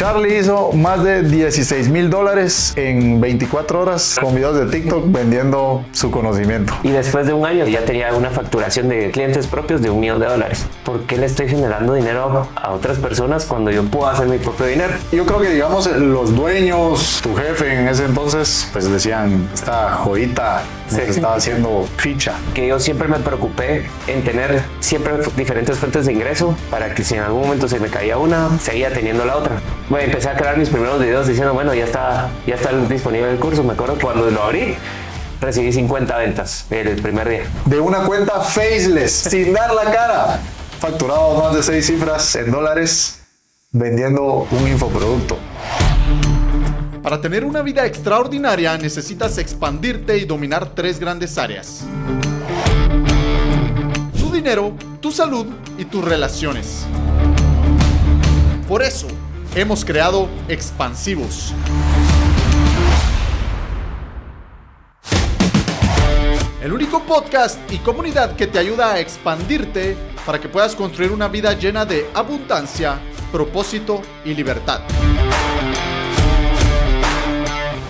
Charlie hizo más de $16,000 en 24 horas con videos de TikTok vendiendo su conocimiento. Y después de un año ya tenía una facturación de clientes propios de $1 millón. ¿Por qué le estoy generando dinero a otras personas cuando yo puedo hacer mi propio dinero? Yo creo que, digamos, los dueños, tu jefe en ese entonces, pues decían, esta joyita nos estaba haciendo ficha. Que yo siempre me preocupé en tener siempre diferentes fuentes de ingreso para que si en algún momento se me caía una, seguía teniendo la otra. Bueno, empecé a crear mis primeros videos diciendo, bueno, ya está disponible el curso. Me acuerdo que cuando lo abrí, recibí 50 ventas el primer día. De una cuenta faceless, sin dar la cara. Facturado más de 6 cifras en dólares vendiendo un infoproducto. Para tener una vida extraordinaria necesitas expandirte y dominar 3 grandes áreas: tu dinero, tu salud y tus relaciones. Por eso hemos creado Expansivos. El único podcast y comunidad que te ayuda a expandirte para que puedas construir una vida llena de abundancia, propósito y libertad.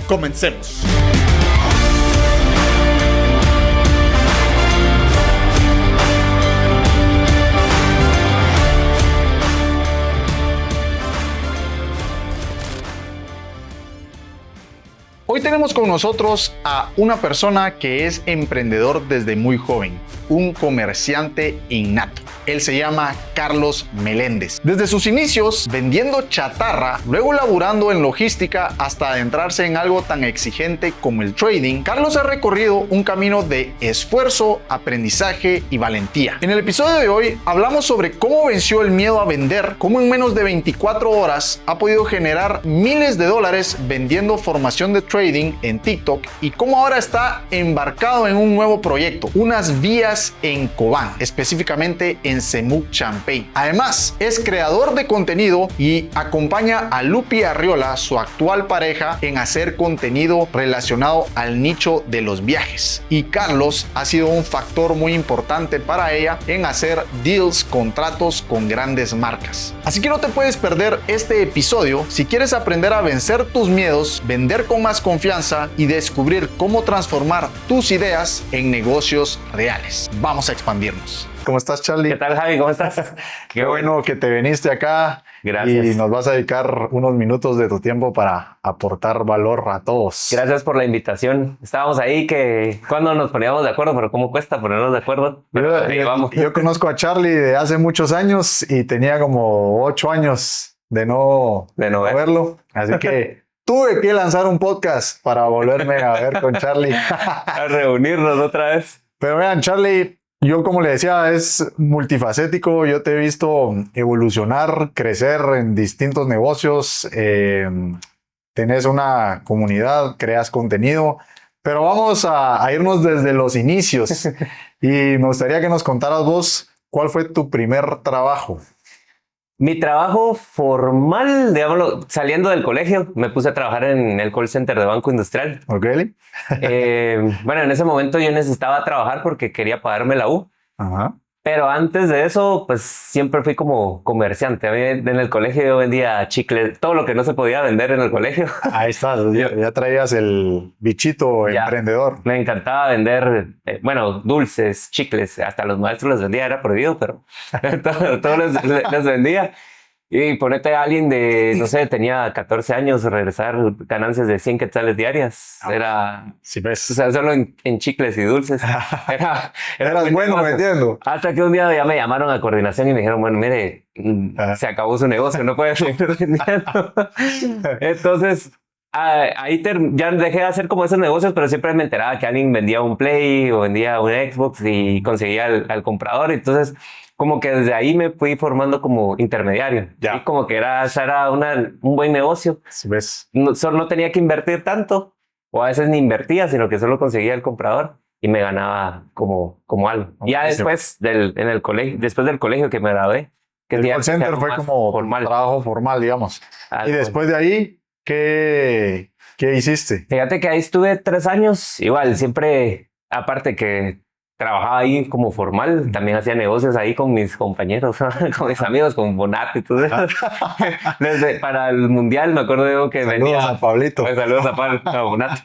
Comencemos. Hoy tenemos con nosotros a una persona que es emprendedor desde muy joven, un comerciante innato. Él se llama Carlos Meléndez. Desde sus inicios vendiendo chatarra, luego laburando en logística hasta adentrarse en algo tan exigente como el trading, Carlos ha recorrido un camino de esfuerzo, aprendizaje y valentía. En el episodio de hoy hablamos sobre cómo venció el miedo a vender, cómo en menos de 24 horas ha podido generar miles de dólares vendiendo formación de trading en TikTok y cómo ahora está embarcado en un nuevo proyecto, unas vías en Cobán, específicamente en Semuc Champey. Además, es creador de contenido y acompaña a Lupi Arriola, su actual pareja, en hacer contenido relacionado al nicho de los viajes. Y Carlos ha sido un factor muy importante para ella en hacer deals, contratos con grandes marcas. Así que no te puedes perder este episodio si quieres aprender a vencer tus miedos, vender con más confianza y descubrir cómo transformar tus ideas en negocios reales. Vamos a expandirnos. ¿Cómo estás, Charlie? ¿Qué tal, Javi? ¿Cómo estás? Qué bueno que te viniste acá. Gracias. Y nos vas a dedicar unos minutos de tu tiempo para aportar valor a todos. Gracias por la invitación. Estábamos ahí que cuando nos poníamos de acuerdo, pero cómo cuesta ponernos de acuerdo. Yo conozco a Charlie de hace muchos años y tenía como 8 años de no verlo. Así que tuve que lanzar un podcast para volverme a ver con Charlie. A reunirnos otra vez. Pero vean, Charlie, yo, como le decía, es multifacético. Yo te he visto evolucionar, crecer en distintos negocios. Tenés una comunidad, creas contenido. Pero vamos a irnos desde los inicios. Y me gustaría que nos contaras vos cuál fue tu primer trabajo. Mi trabajo formal, digámoslo, saliendo del colegio, me puse a trabajar en el call center de Banco Industrial. ¿Ok? Bueno, en ese momento yo necesitaba trabajar porque quería pagarme la U. Ajá. Pero antes de eso, pues siempre fui como comerciante. A mí en el colegio yo vendía chicles, todo lo que no se podía vender en el colegio. Ahí está, ya traías el bichito emprendedor. Me encantaba vender, dulces, chicles, hasta los maestros les vendía, era prohibido, pero todos les vendía. Y ponete a alguien de, no sé, tenía 14 años, regresar ganancias de 100 quetzales diarias. Era, sí, ves. O sea, solo en chicles y dulces. Eras bueno vendiendo. Hasta que un día ya me llamaron a coordinación y me dijeron, bueno, mire, se acabó su negocio, no puede seguir vendiendo. Entonces, ahí ya dejé de hacer como esos negocios, pero siempre me enteraba que alguien vendía un Play o vendía un Xbox y conseguía al comprador. Entonces, como que desde ahí me fui formando como intermediario. Ya. Y como que era un buen negocio. Sí, ves. Solo no tenía que invertir tanto, o a veces ni invertía, sino que solo conseguía el comprador y me ganaba como algo. Ya después después del colegio que me gradué. Que el call center fue como trabajo formal, digamos. Y después de ahí, ¿qué hiciste? Fíjate que ahí estuve 3 años. Igual, siempre, aparte que trabajaba ahí como formal, también hacía negocios ahí con mis compañeros, con mis amigos, con Bonat y todo eso. Para el mundial me acuerdo yo que Saludos a Pablito. Pues, saludos a Bonat.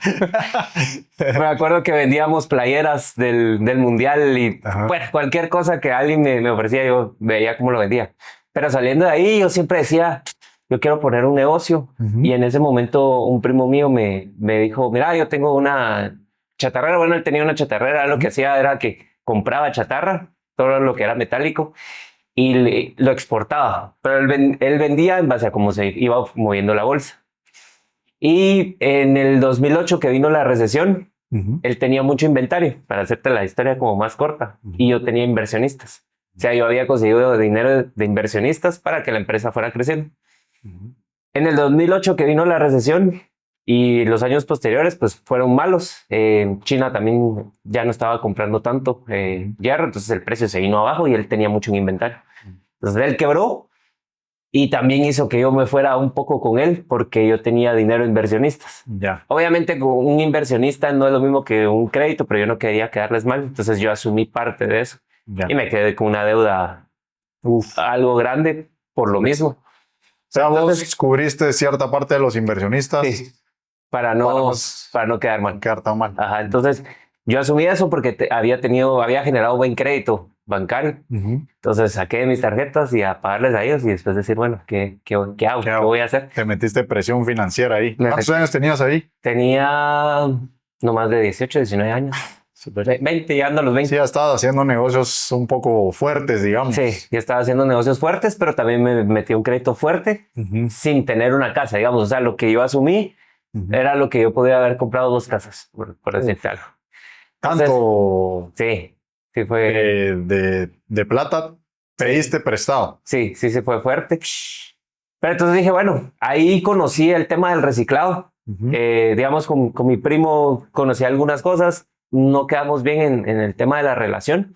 Me acuerdo que vendíamos playeras del mundial y bueno, cualquier cosa que alguien me ofrecía, yo veía cómo lo vendía. Pero saliendo de ahí, yo siempre decía, yo quiero poner un negocio. Y en ese momento un primo mío me dijo, mira, yo tengo una chatarrera. Bueno, él tenía una chatarrera. Lo que hacía era que compraba chatarra, todo lo que era metálico, y lo exportaba. Pero él vendía en base a cómo se iba moviendo la bolsa. Y en el 2008 que vino la recesión, él tenía mucho inventario, para hacerte la historia como más corta. Y yo tenía inversionistas. O sea, yo había conseguido dinero de inversionistas para que la empresa fuera creciendo. En el 2008 que vino la recesión y los años posteriores pues fueron malos. China también ya no estaba comprando tanto hierro, entonces el precio se vino abajo y él tenía mucho en inventario. Entonces él quebró y también hizo que yo me fuera un poco con él porque yo tenía dinero de inversionistas. Ya. Obviamente con un inversionista no es lo mismo que un crédito, pero yo no quería quedarles mal, entonces yo asumí parte de eso. Ya. Y me quedé con una deuda algo grande por lo mismo. O sea, vos cubriste cierta parte de los inversionistas. Sí, para no quedar mal. Quedar tan mal. Ajá, entonces yo asumí eso porque había generado buen crédito bancario. Entonces saqué mis tarjetas y a pagarles a ellos y después decir, bueno, ¿qué hago? ¿Qué voy a hacer? Te metiste presión financiera ahí. ¿Cuántos años tenías ahí? Tenía no más de 18, 19 años. 20, llegando a los 20. Sí, ya estabas haciendo negocios un poco fuertes, digamos. Sí, ya estaba haciendo negocios fuertes, pero también me metí un crédito fuerte sin tener una casa, digamos. O sea, lo que yo asumí era lo que yo podía haber comprado 2 casas, por decirte algo. Tanto sí fue... de plata pediste prestado. Sí, fue fuerte. Pero entonces dije, bueno, ahí conocí el tema del reciclado. Digamos, con mi primo conocí algunas cosas. No quedamos bien en el tema de la relación.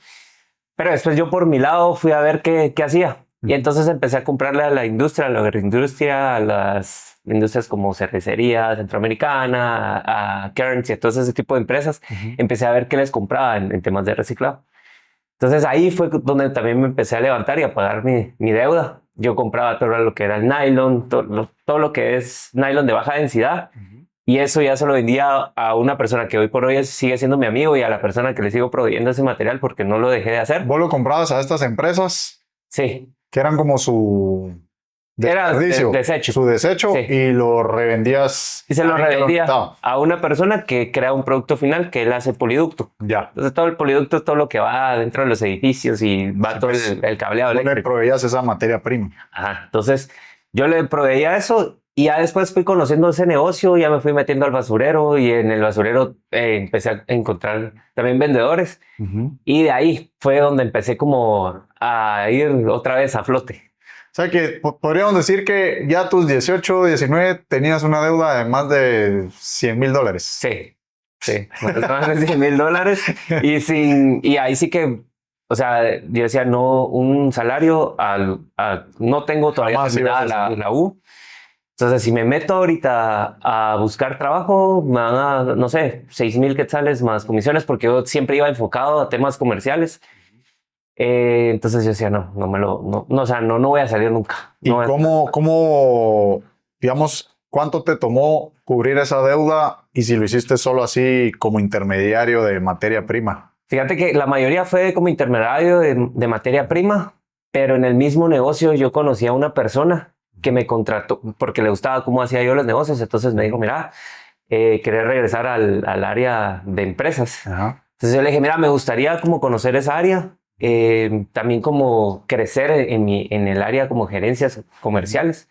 Pero después yo por mi lado fui a ver qué hacía. Y entonces empecé a comprarle a la industria, a la agroindustria, a las industrias como cervecería centroamericana, a Kearns y a todo ese tipo de empresas. Empecé a ver qué les compraba en temas de reciclado. Entonces ahí fue donde también me empecé a levantar y a pagar mi deuda. Yo compraba todo lo que era el nylon, todo lo que es nylon de baja densidad. Y eso ya se lo vendía a una persona que hoy por hoy sigue siendo mi amigo y a la persona que le sigo proveyendo ese material porque no lo dejé de hacer. ¿Vos lo comprabas a estas empresas? Sí. Que eran como su desecho. Su desecho, sí. Y lo revendías. Y se lo revendía a una persona que crea un producto final que él hace poliducto. Ya. Entonces todo el poliducto es todo lo que va dentro de los edificios y va todo el cableado eléctrico. Le proveías esa materia prima. Ajá. Entonces yo le proveía eso. Y ya después fui conociendo ese negocio, ya me fui metiendo al basurero y en el basurero empecé a encontrar también vendedores. Y de ahí fue donde empecé como a ir otra vez a flote. O sea que podríamos decir que ya a tus 18, 19 tenías una deuda de más de $100,000. Sí, más de $100,000. Y ahí sí que, o sea, yo decía, no, un salario, no tengo todavía terminada la U. Entonces, si me meto ahorita a buscar trabajo, me van a, no sé, 6,000 quetzales más comisiones, porque yo siempre iba enfocado a temas comerciales. Entonces yo decía, no voy a salir nunca. ¿Y cómo, digamos, cuánto te tomó cubrir esa deuda y si lo hiciste solo así como intermediario de materia prima? Fíjate que la mayoría fue como intermediario de materia prima, pero en el mismo negocio yo conocí a una persona que me contrató porque le gustaba cómo hacía yo los negocios. Entonces me dijo, mira, quería regresar al área de empresas. Entonces yo le dije, mira, me gustaría como conocer esa área, también como crecer en el área como gerencias comerciales.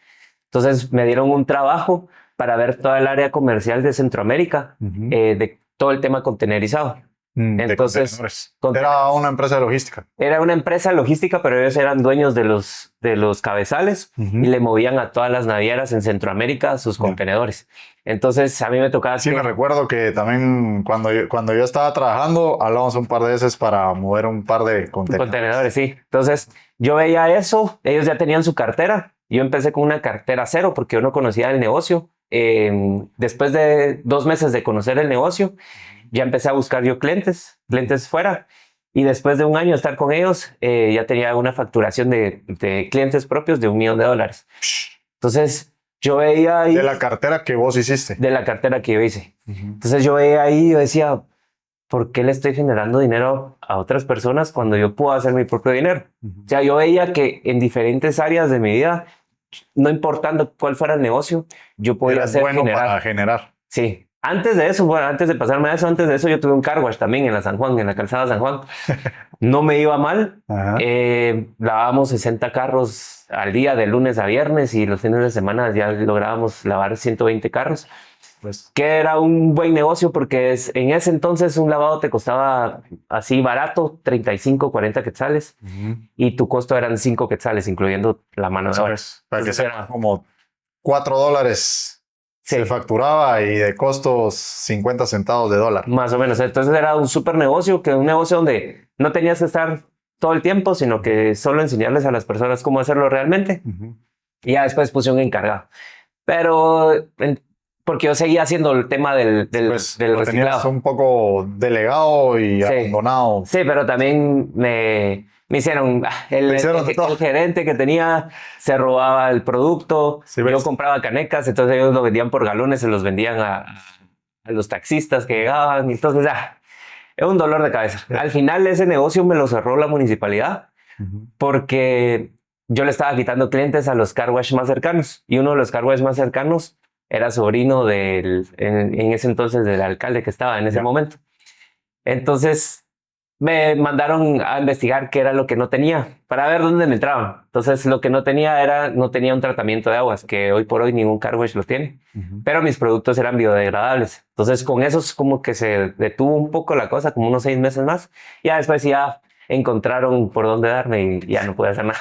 Entonces me dieron un trabajo para ver toda el área comercial de Centroamérica, de todo el tema contenerizado. Entonces, era una empresa de logística. Era una empresa de logística, pero ellos eran dueños de los cabezales y le movían a todas las navieras en Centroamérica sus contenedores. Entonces, a mí me tocaba... Sí, me recuerdo que también cuando yo estaba trabajando, hablamos un par de veces para mover un par de contenedores. Sí. Entonces, yo veía eso, ellos ya tenían su cartera. Yo empecé con una cartera cero porque yo no conocía el negocio. Después de 2 meses de conocer el negocio, ya empecé a buscar yo clientes fuera Y después de un año de estar con ellos, ya tenía una facturación de clientes propios de $1 millón. Entonces, yo veía ahí... De la cartera que vos hiciste. De la cartera que yo hice. Entonces, yo veía ahí y yo decía, ¿por qué le estoy generando dinero a otras personas cuando yo puedo hacer mi propio dinero? O sea, yo veía que en diferentes áreas de mi vida, no importando cuál fuera el negocio, yo podía Eras hacer bueno para generar. Sí. Antes de eso, bueno, antes de pasarme a eso, antes de eso yo tuve un car wash también en la San Juan, en la calzada San Juan. No me iba mal. Ajá. Lavábamos 60 carros al día de lunes a viernes y los fines de semana ya lográbamos lavar 120 carros. Pues, Que era un buen negocio porque en ese entonces un lavado te costaba así barato, 35, 40 quetzales y tu costo eran 5 quetzales, incluyendo la mano de obra. para que Entonces sea como $4 Sí. se facturaba y de costos 50 centavos de dólar. Más o menos. Entonces era un súper negocio, un negocio donde no tenías que estar todo el tiempo, sino que solo enseñarles a las personas cómo hacerlo realmente. Y ya después puse un encargado. Pero porque yo seguía haciendo el tema del Pues, lo tenías reciclado. un poco delegado y Sí. abandonado. Sí, pero también me hicieron, Me hicieron de todo. el gerente que tenía se robaba el producto, Sí, ves. yo compraba canecas, entonces ellos lo vendían por galones, se los vendían a los taxistas que llegaban, y entonces es un dolor de cabeza. Al final ese negocio me lo cerró la municipalidad porque yo le estaba quitando clientes a los car wash más cercanos y uno de los car wash más cercanos era sobrino en ese entonces del alcalde que estaba en ese momento. Entonces me mandaron a investigar qué era lo que no tenía para ver dónde me entraban. Entonces lo que no tenía un tratamiento de aguas, que hoy por hoy ningún car wash lo tiene. Pero mis productos eran biodegradables. Entonces con eso es como que se detuvo un poco la cosa, como unos 6 meses más. Ya después ya encontraron por dónde darme y ya no pude hacer nada.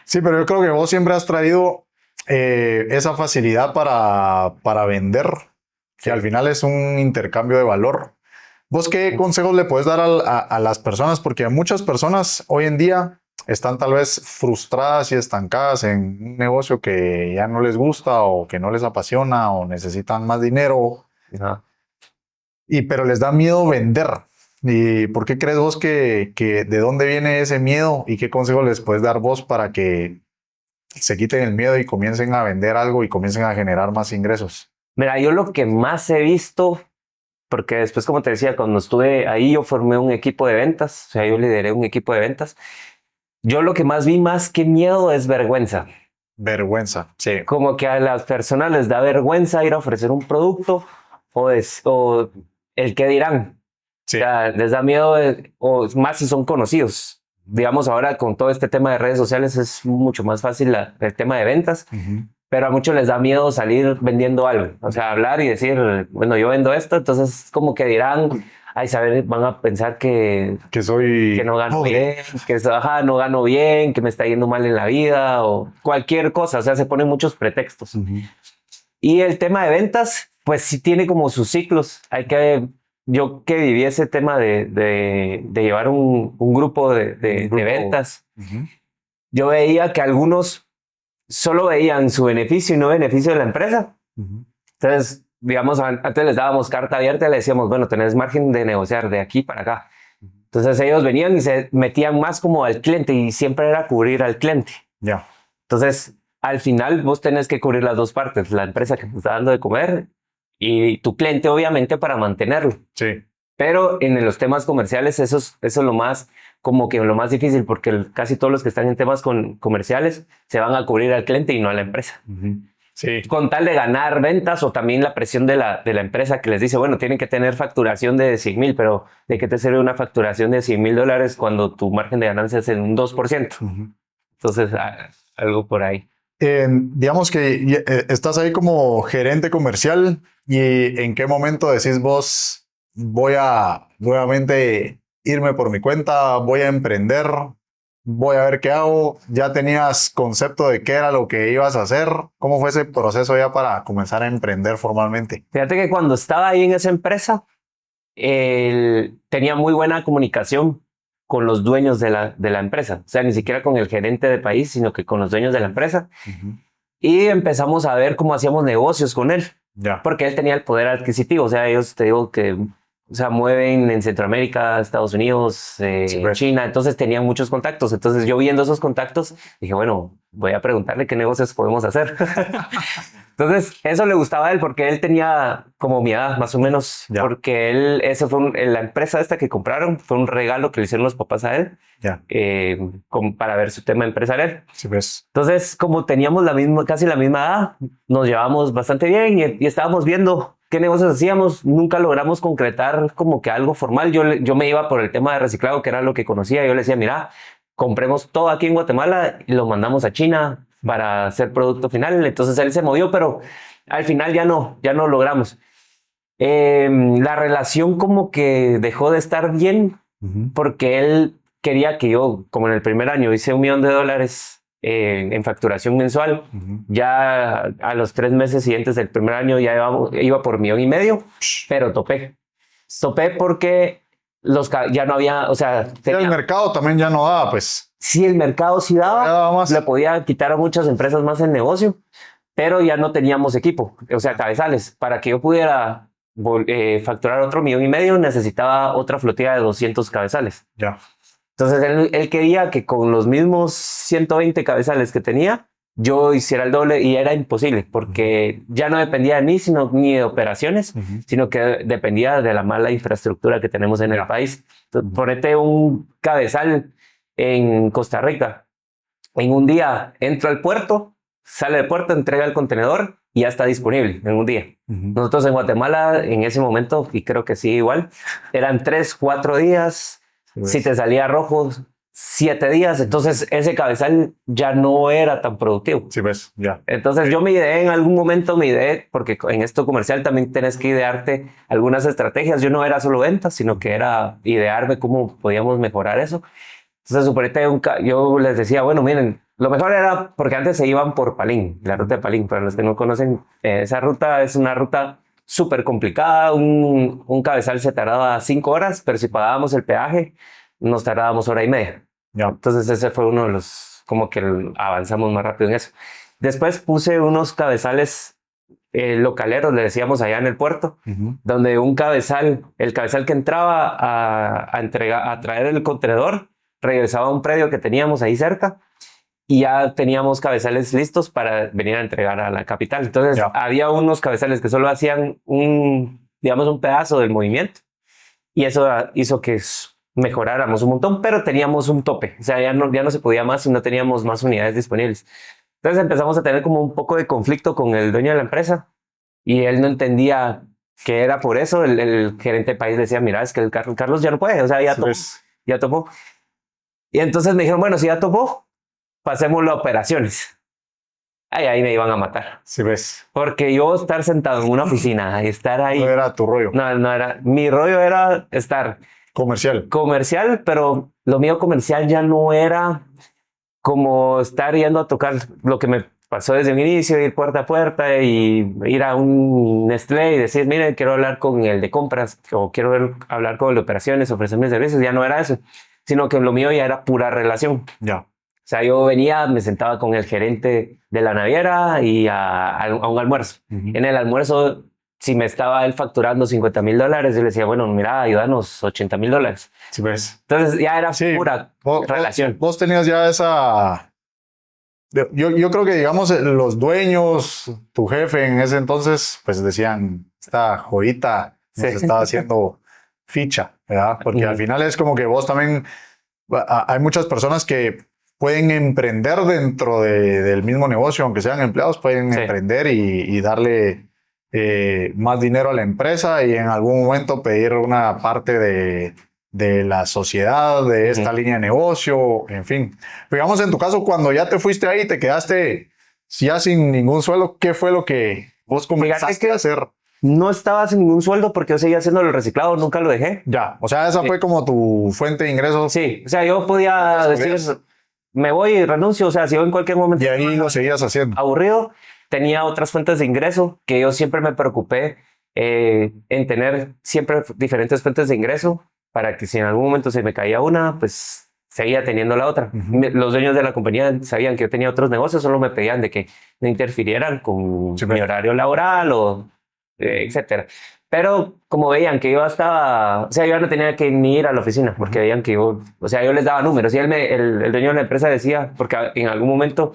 Sí, pero yo creo que vos siempre has traído esa facilidad para vender, que al final es un intercambio de valor. ¿Vos qué consejos le puedes dar a las personas? Porque muchas personas hoy en día están tal vez frustradas y estancadas en un negocio que ya no les gusta o que no les apasiona o necesitan más dinero, pero les da miedo vender. ¿Y por qué crees vos que de dónde viene ese miedo y qué consejos les puedes dar vos para que se quiten el miedo y comiencen a vender algo y comiencen a generar más ingresos? Mira, yo lo que más he visto, porque después, como te decía, cuando estuve ahí, yo formé un equipo de ventas, o sea, yo lideré un equipo de ventas. Yo lo que más vi más que miedo es vergüenza. Vergüenza, sí. Como que a las personas les da vergüenza ir a ofrecer un producto o el qué dirán. Sí. O sea, les da miedo, o más si son conocidos. Digamos, ahora con todo este tema de redes sociales es mucho más fácil el tema de ventas. Pero a muchos les da miedo salir vendiendo algo. O sea, hablar y decir, bueno, yo vendo esto, entonces como que dirán, ay, saber, van a pensar que no gano bien, que no gano bien, que me está yendo mal en la vida o cualquier cosa. O sea, se ponen muchos pretextos. Y el tema de ventas, pues sí tiene como sus ciclos. Yo que viví ese tema de llevar un grupo de ventas, yo veía que algunos solo veían su beneficio y no beneficio de la empresa. Entonces, digamos, antes les dábamos carta abierta y le decíamos, bueno, tenés margen de negociar de aquí para acá. Entonces ellos venían y se metían más como al cliente y siempre era cubrir al cliente. Ya. Entonces, al final vos tenés que cubrir las dos partes, la empresa que te está dando de comer y tu cliente, obviamente, para mantenerlo. Sí. Pero en los temas comerciales eso es lo más, como que lo más difícil, porque casi todos los que están en temas comerciales se van a cubrir al cliente y no a la empresa. Sí. Con tal de ganar ventas o también la presión de la empresa que les dice, bueno, tienen que tener facturación de 100,000, pero ¿de qué te sirve una facturación de $100,000 cuando tu margen de ganancia es en un 2%? Entonces, algo por ahí. Digamos que estás ahí como gerente comercial y ¿en qué momento decís vos voy a nuevamente irme por mi cuenta, voy a emprender, voy a ver qué hago? ¿Ya tenías concepto de qué era lo que ibas a hacer? ¿Cómo fue ese proceso ya para comenzar a emprender formalmente? Fíjate que cuando estaba ahí en esa empresa, tenía muy buena comunicación con los dueños de la empresa. O sea, ni siquiera con el gerente de país, sino que con los dueños de la empresa. Y empezamos a ver cómo hacíamos negocios con él. Ya. Porque él tenía el poder adquisitivo. O sea, ellos, te digo que o sea, mueven en Centroamérica, Estados Unidos, pues. China, entonces tenían muchos contactos. Entonces yo viendo esos contactos dije, bueno, voy a preguntarle qué negocios podemos hacer. Entonces eso le gustaba a él porque él tenía como mi edad más o menos, Ya. porque él, ese fue la empresa esta que compraron, fue un regalo que le hicieron los papás a él Ya. para ver su tema empresarial. Sí, pues. Entonces, como teníamos casi la misma edad, nos llevábamos bastante bien y estábamos viendo qué negocios hacíamos. Nunca logramos concretar como que algo formal. Yo me iba por el tema de reciclado, que era lo que conocía. Yo le decía, mira, compremos todo aquí en Guatemala y lo mandamos a China para hacer producto final. Entonces él se movió, pero al final ya no logramos. La relación como que dejó de estar bien porque él quería que yo, como en el primer año hice $1 millón en facturación mensual, ya a los 3 meses siguientes del primer año ya iba por $1,5 millones, pero topé porque ya no había, o sea, El mercado también ya no daba, pues. sí, el mercado sí Ya daba, daba más. le podía quitar a muchas empresas más el negocio, pero ya no teníamos equipo, o sea, cabezales. Para que yo pudiera facturar otro $1,5 millones, necesitaba otra flotilla de 200 cabezales. Ya. Entonces él quería que con los mismos 120 cabezales que tenía, yo hiciera el doble y era imposible porque ya no dependía de mí, ni de operaciones, sino que dependía de la mala infraestructura que tenemos en el país. Entonces, ponete un cabezal en Costa Rica. En un día entra al puerto, sale del puerto, entrega el contenedor y ya está disponible en un día. Nosotros en Guatemala, en ese momento, y creo que sí igual, eran 3, 4 días. Si te salía rojo, 7 días. Entonces ese cabezal ya no era tan productivo. Sí, pues, ya. Entonces yo me ideé en algún momento, porque en esto comercial también tienes que idearte algunas estrategias. Yo no era solo ventas, sino que era idearme cómo podíamos mejorar eso. Entonces, suponete, yo les decía, bueno, miren, lo mejor era porque antes se iban por Palín, la ruta de Palín. Para los que no conocen, esa ruta es una ruta súper complicada. Un cabezal se tardaba 5 horas, pero si pagábamos el peaje, nos tardábamos 1 hora y media. Ya. Entonces ese fue uno de los, como que avanzamos más rápido en eso. Después puse unos cabezales localeros, le decíamos allá en el puerto, donde el cabezal que entraba a traer el contenedor, regresaba a un predio que teníamos ahí cerca y ya teníamos cabezales listos para venir a entregar a la capital. Entonces había unos cabezales que solo hacían un pedazo del movimiento y eso hizo que mejoráramos un montón, pero teníamos un tope. O sea, ya no se podía más y no teníamos más unidades disponibles. Entonces empezamos a tener como un poco de conflicto con el dueño de la empresa y él no entendía que era por eso. El gerente de país decía, mira, es que el Carlos ya no puede, o sea, ya topó. Y entonces me dijeron, bueno, si ya topó, pasémoslo a operaciones. Ahí me iban a matar. Sí, ves. Porque yo estar sentado en una oficina y estar ahí... No era tu rollo. No era... Mi rollo era estar... Comercial, pero lo mío comercial ya no era como estar yendo a tocar lo que me pasó desde un inicio, ir puerta a puerta y ir a un Nestlé y decir, mire, quiero hablar con el de compras o quiero hablar con el de operaciones, ofrecerme servicios. Ya no era eso, sino que lo mío ya era pura relación. Ya. O sea, yo venía, me sentaba con el gerente de la naviera y a un almuerzo. En el almuerzo, si me estaba él facturando $50,000, yo le decía, bueno, mira, ayúdanos $80,000. Sí, ves. Entonces ya era pura relación. Vos tenías ya esa... Yo creo que, digamos, los dueños, tu jefe en ese entonces, pues decían, esta joyita nos estaba haciendo ficha, ¿verdad? Porque al final es como que vos también... Hay muchas personas que pueden emprender dentro del mismo negocio, aunque sean empleados, pueden emprender y darle más dinero a la empresa y en algún momento pedir una parte de la sociedad, de esta línea de negocio, en fin. Digamos, en tu caso, cuando ya te fuiste ahí, te quedaste ya sin ningún sueldo, ¿qué fue lo que vos comenzaste a hacer? No estaba sin ningún sueldo porque yo seguía haciendo el reciclado, nunca lo dejé. Ya, o sea, esa fue como tu fuente de ingresos. Sí, o sea, yo podía decir, me voy y renuncio, o sea, si yo en cualquier momento... Y ahí lo seguías haciendo. Aburrido, tenía otras fuentes de ingreso que yo siempre me preocupé en tener siempre diferentes fuentes de ingreso para que si en algún momento se me caía una, pues seguía teniendo la otra. Los dueños de la compañía sabían que yo tenía otros negocios, solo me pedían de que no interfirieran con mi horario laboral o etcétera. Pero como veían que yo estaba, o sea, yo no tenía que ni ir a la oficina porque veían que yo, o sea, yo les daba números y el dueño de la empresa decía, porque en algún momento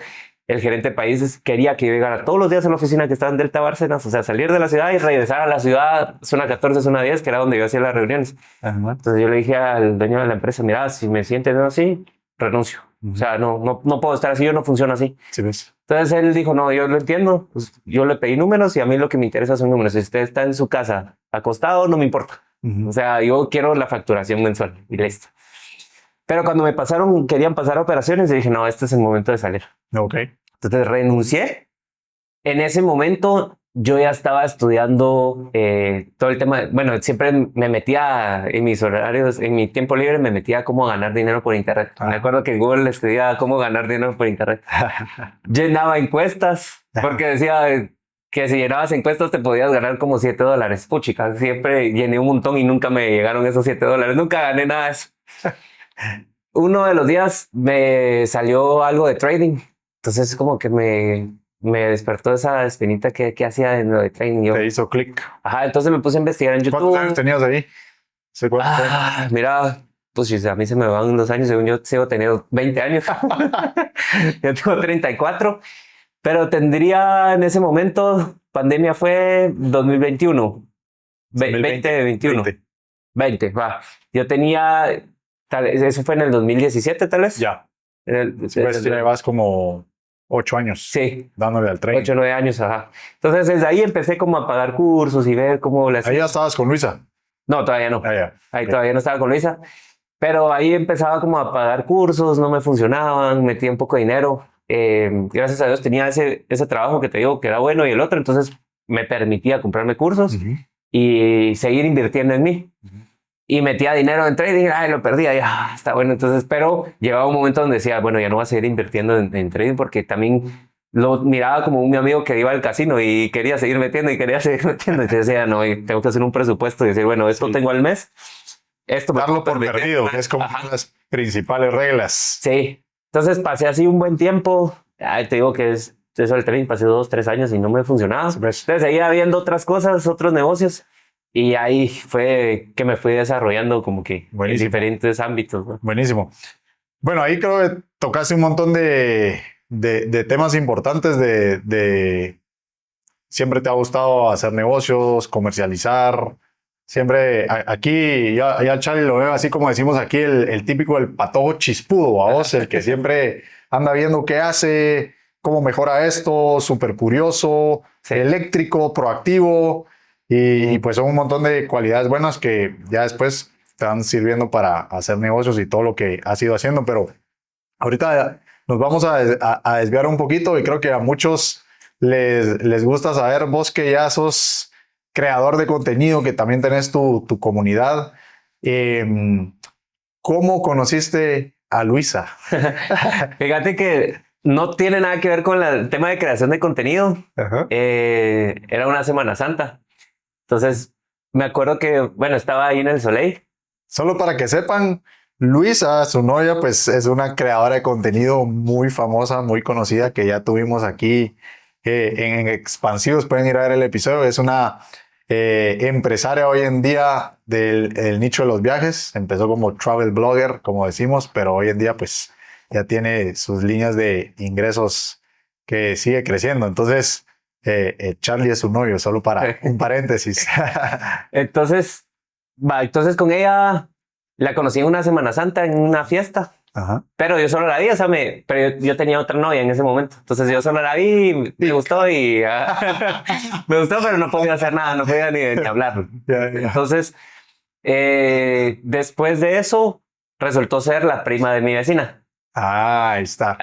el gerente de países quería que yo llegara todos los días a la oficina que estaba en Delta Bárcenas, o sea, salir de la ciudad y regresar a la ciudad, zona 14, zona 10, que era donde yo hacía las reuniones. Entonces yo le dije al dueño de la empresa, mira, si me sienten así, renuncio. O sea, no puedo estar así, yo no funciono así. Sí, ves. Entonces él dijo, no, yo lo entiendo, pues, yo le pedí números y a mí lo que me interesa son números. Si usted está en su casa acostado, no me importa. O sea, yo quiero la facturación mensual y listo. Pero cuando querían pasar a operaciones, yo dije, no, este es el momento de salir. Ok. Entonces renuncié. En ese momento yo ya estaba estudiando todo el tema. Bueno, siempre me metía en mis horarios, en mi tiempo libre, me metía a cómo ganar dinero por internet. Me acuerdo que en Google escribía cómo ganar dinero por internet. Llenaba encuestas porque decía que si llenabas encuestas te podías ganar como $7. Puchica, siempre llené un montón y nunca me llegaron esos $7. Nunca gané nada de eso. Uno de los días me salió algo de trading. Entonces como que me despertó esa espinita que hacía en lo de trading. Yo, Te hizo clic. ajá, entonces me puse a investigar en YouTube. ¿Cuántos años tenías ahí? ¿Sí, cuántos años? Mira, pues si a mí se me van los años, según yo sigo teniendo 20 años. Yo tengo 34, pero tendría en ese momento, pandemia fue 2021. 2021. 20, va. Yo tenía, eso fue en el 2017 tal vez. Ya. Pues llevas como 8 años. Sí. Dándole al tren. 8 o 9 años, ajá. Entonces desde ahí empecé como a pagar cursos y ver cómo las... Ahí ya estabas con Luisa. No, todavía no. Ya. Ahí todavía no estaba con Luisa. Pero ahí empezaba como a pagar cursos, no me funcionaban, metía un poco de dinero. Gracias a Dios tenía ese trabajo que te digo que era bueno y el otro, entonces me permitía comprarme cursos y seguir invirtiendo en mí. Y metía dinero en trading, lo perdía, ya está bueno. Entonces, pero llegaba un momento donde decía, bueno, ya no voy a seguir invirtiendo en trading porque también lo miraba como un amigo que iba al casino y quería seguir metiendo y quería seguir metiendo. Y decía, no, tengo que hacer un presupuesto y decir, bueno, esto tengo al mes. Esto darlo por perdido, que es como una de las principales reglas. Sí. Entonces pasé así un buen tiempo. Te digo que es eso del trading, pasé 2, 3 años y no me funcionaba. Entonces seguía viendo otras cosas, otros negocios. Y ahí fue que me fui desarrollando como que en diferentes ámbitos, ¿no? Buenísimo. Bueno, ahí creo que tocaste un montón de temas importantes siempre te ha gustado hacer negocios, comercializar. Siempre aquí, ya al Charlie lo veo así como decimos aquí, el típico, el patojo chispudo, ¿a vos? El que siempre anda viendo qué hace, cómo mejora esto, súper curioso, eléctrico, proactivo. Y pues son un montón de cualidades buenas que ya después te van sirviendo para hacer negocios y todo lo que has ido haciendo. Pero ahorita nos vamos a desviar un poquito y creo que a muchos les gusta saber, vos que ya sos creador de contenido, que también tenés tu comunidad. ¿Cómo conociste a Luisa? Fíjate que no tiene nada que ver con el tema de creación de contenido. Era una Semana Santa. Entonces, me acuerdo que, bueno, estaba ahí en el Soleil. Solo para que sepan, Luisa, su novia, pues es una creadora de contenido muy famosa, muy conocida, que ya tuvimos aquí en Expansivos. Pueden ir a ver el episodio. Es una empresaria hoy en día del nicho de los viajes. Empezó como travel blogger, como decimos, pero hoy en día pues ya tiene sus líneas de ingresos que sigue creciendo. Entonces, Charlie es su novio, solo para un paréntesis. Entonces con ella la conocí en una Semana Santa, en una fiesta. Pero yo solo la vi, o sea, pero yo tenía otra novia en ese momento. Entonces yo solo la vi, me gustó y me gustó, pero no podía hacer nada, no podía ni hablar. Entonces, después de eso, resultó ser la prima de mi vecina. Ahí está.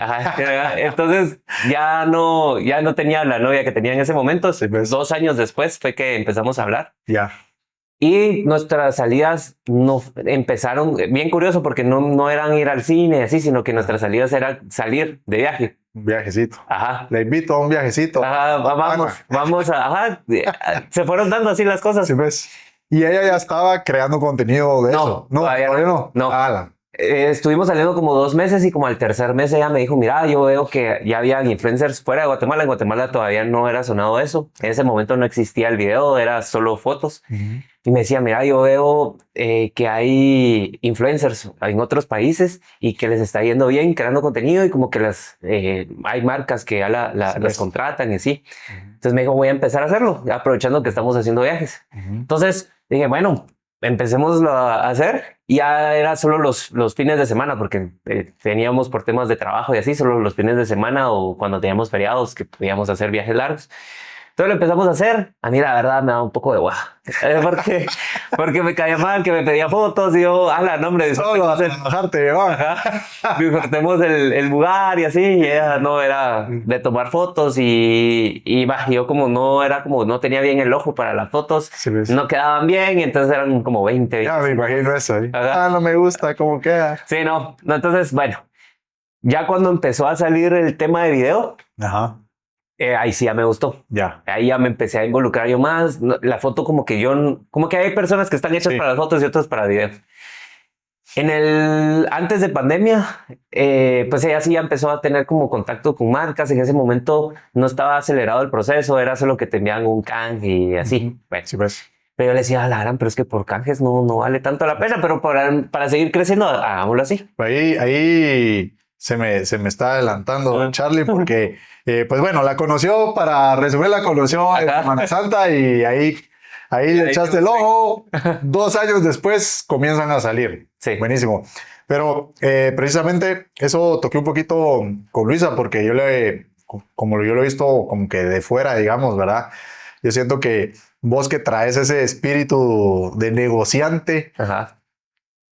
Entonces ya no tenía la novia que tenía en ese momento. 2 años después fue que empezamos a hablar. Y nuestras salidas no empezaron bien curioso porque no eran ir al cine así, sino que nuestras salidas eran salir de viaje. Un viajecito. Le invito a un viajecito. Vamos se fueron dando así las cosas. ¿Sí ves? Y ella ya estaba creando contenido de eso. No, todavía no. Estuvimos saliendo como 2 meses y como al tercer mes ella me dijo, mira, yo veo que ya habían influencers fuera de Guatemala. En Guatemala todavía no era sonado eso. En ese momento no existía el video, era solo fotos. Y me decía, mira, yo veo que hay influencers en otros países y que les está yendo bien creando contenido y como que hay marcas que ya las contratan y así. Entonces me dijo, voy a empezar a hacerlo, aprovechando que estamos haciendo viajes. Entonces dije, bueno, empecemos a hacer. Y ya era solo los fines de semana, porque teníamos por temas de trabajo y así, solo los fines de semana o cuando teníamos feriados que podíamos hacer viajes largos. Entonces lo empezamos a hacer. A mí la verdad me daba un poco de guau. Porque me caía mal, que me pedía fotos y yo, no hombre, solo a trabajarte, disfrutemos el lugar y así. Y ella no era de tomar fotos y yo como no tenía bien el ojo para las fotos, sí, no quedaban bien y entonces eran como 20. Ya me imagino eso. No me gusta cómo queda. Sí, no. Entonces, bueno, ya cuando empezó a salir el tema de video, ahí sí ya me gustó. Ahí ya me empecé a involucrar yo más. La foto como que hay personas que están hechas para las fotos y otras para video. Antes de pandemia, pues ella sí ya empezó a tener como contacto con marcas. En ese momento no estaba acelerado el proceso, era solo que te envían un canje y así. Bueno, sí, pues. Pero yo le decía, pero es que por canjes no vale tanto la pena, pero para seguir creciendo, hagámoslo así. Ahí se me está adelantando Charlie porque, pues bueno, para resumir, la conoció en Semana Santa y ahí le echaste el ojo. 2 años después comienzan a salir. Sí. Buenísimo. Pero precisamente eso toqué un poquito con Luisa porque como yo lo he visto como que de fuera, digamos, ¿verdad? Yo siento que vos que traes ese espíritu de negociante,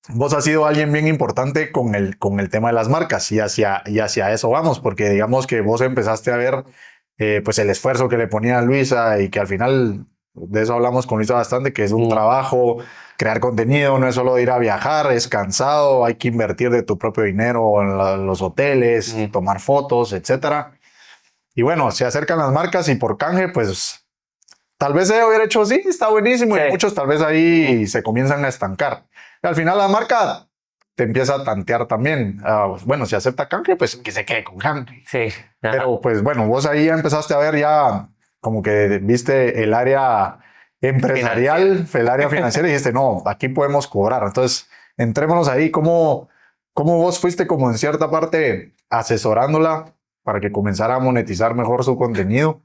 vos has sido alguien bien importante con el tema de las marcas y hacia eso vamos, porque digamos que vos empezaste a ver pues el esfuerzo que le ponía a Luisa y que al final, de eso hablamos con Luisa bastante, que es un trabajo, crear contenido, no es solo ir a viajar, es cansado, hay que invertir de tu propio dinero en los hoteles, tomar fotos, etcétera. Y bueno, se acercan las marcas y por canje, pues tal vez ella hubiera hecho sí, está buenísimo, y muchos tal vez ahí se comienzan a estancar. Y al final la marca te empieza a tantear también. Bueno, si acepta canje, pues que se quede con canje. Sí. Pero pues bueno, vos ahí ya empezaste a ver ya como que viste el área empresarial, el área financiera y dijiste, no, aquí podemos cobrar. Entonces, entrémonos ahí. ¿Cómo vos fuiste como en cierta parte asesorándola para que comenzara a monetizar mejor su contenido?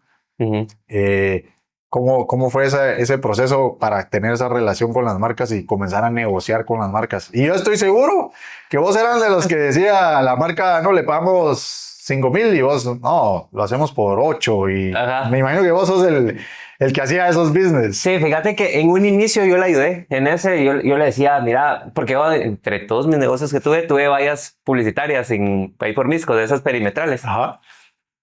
¿Cómo fue ese proceso para tener esa relación con las marcas y comenzar a negociar con las marcas? Y yo estoy seguro que vos eran de los que decía a la marca, no, le pagamos 5,000 y vos, no, lo hacemos por 8. Y me imagino que vos sos el que hacía esos business. Sí, fíjate que en un inicio yo le ayudé. En ese yo le decía, mira, porque yo, entre todos mis negocios que tuve vallas publicitarias ahí por Misco, de esas perimetrales.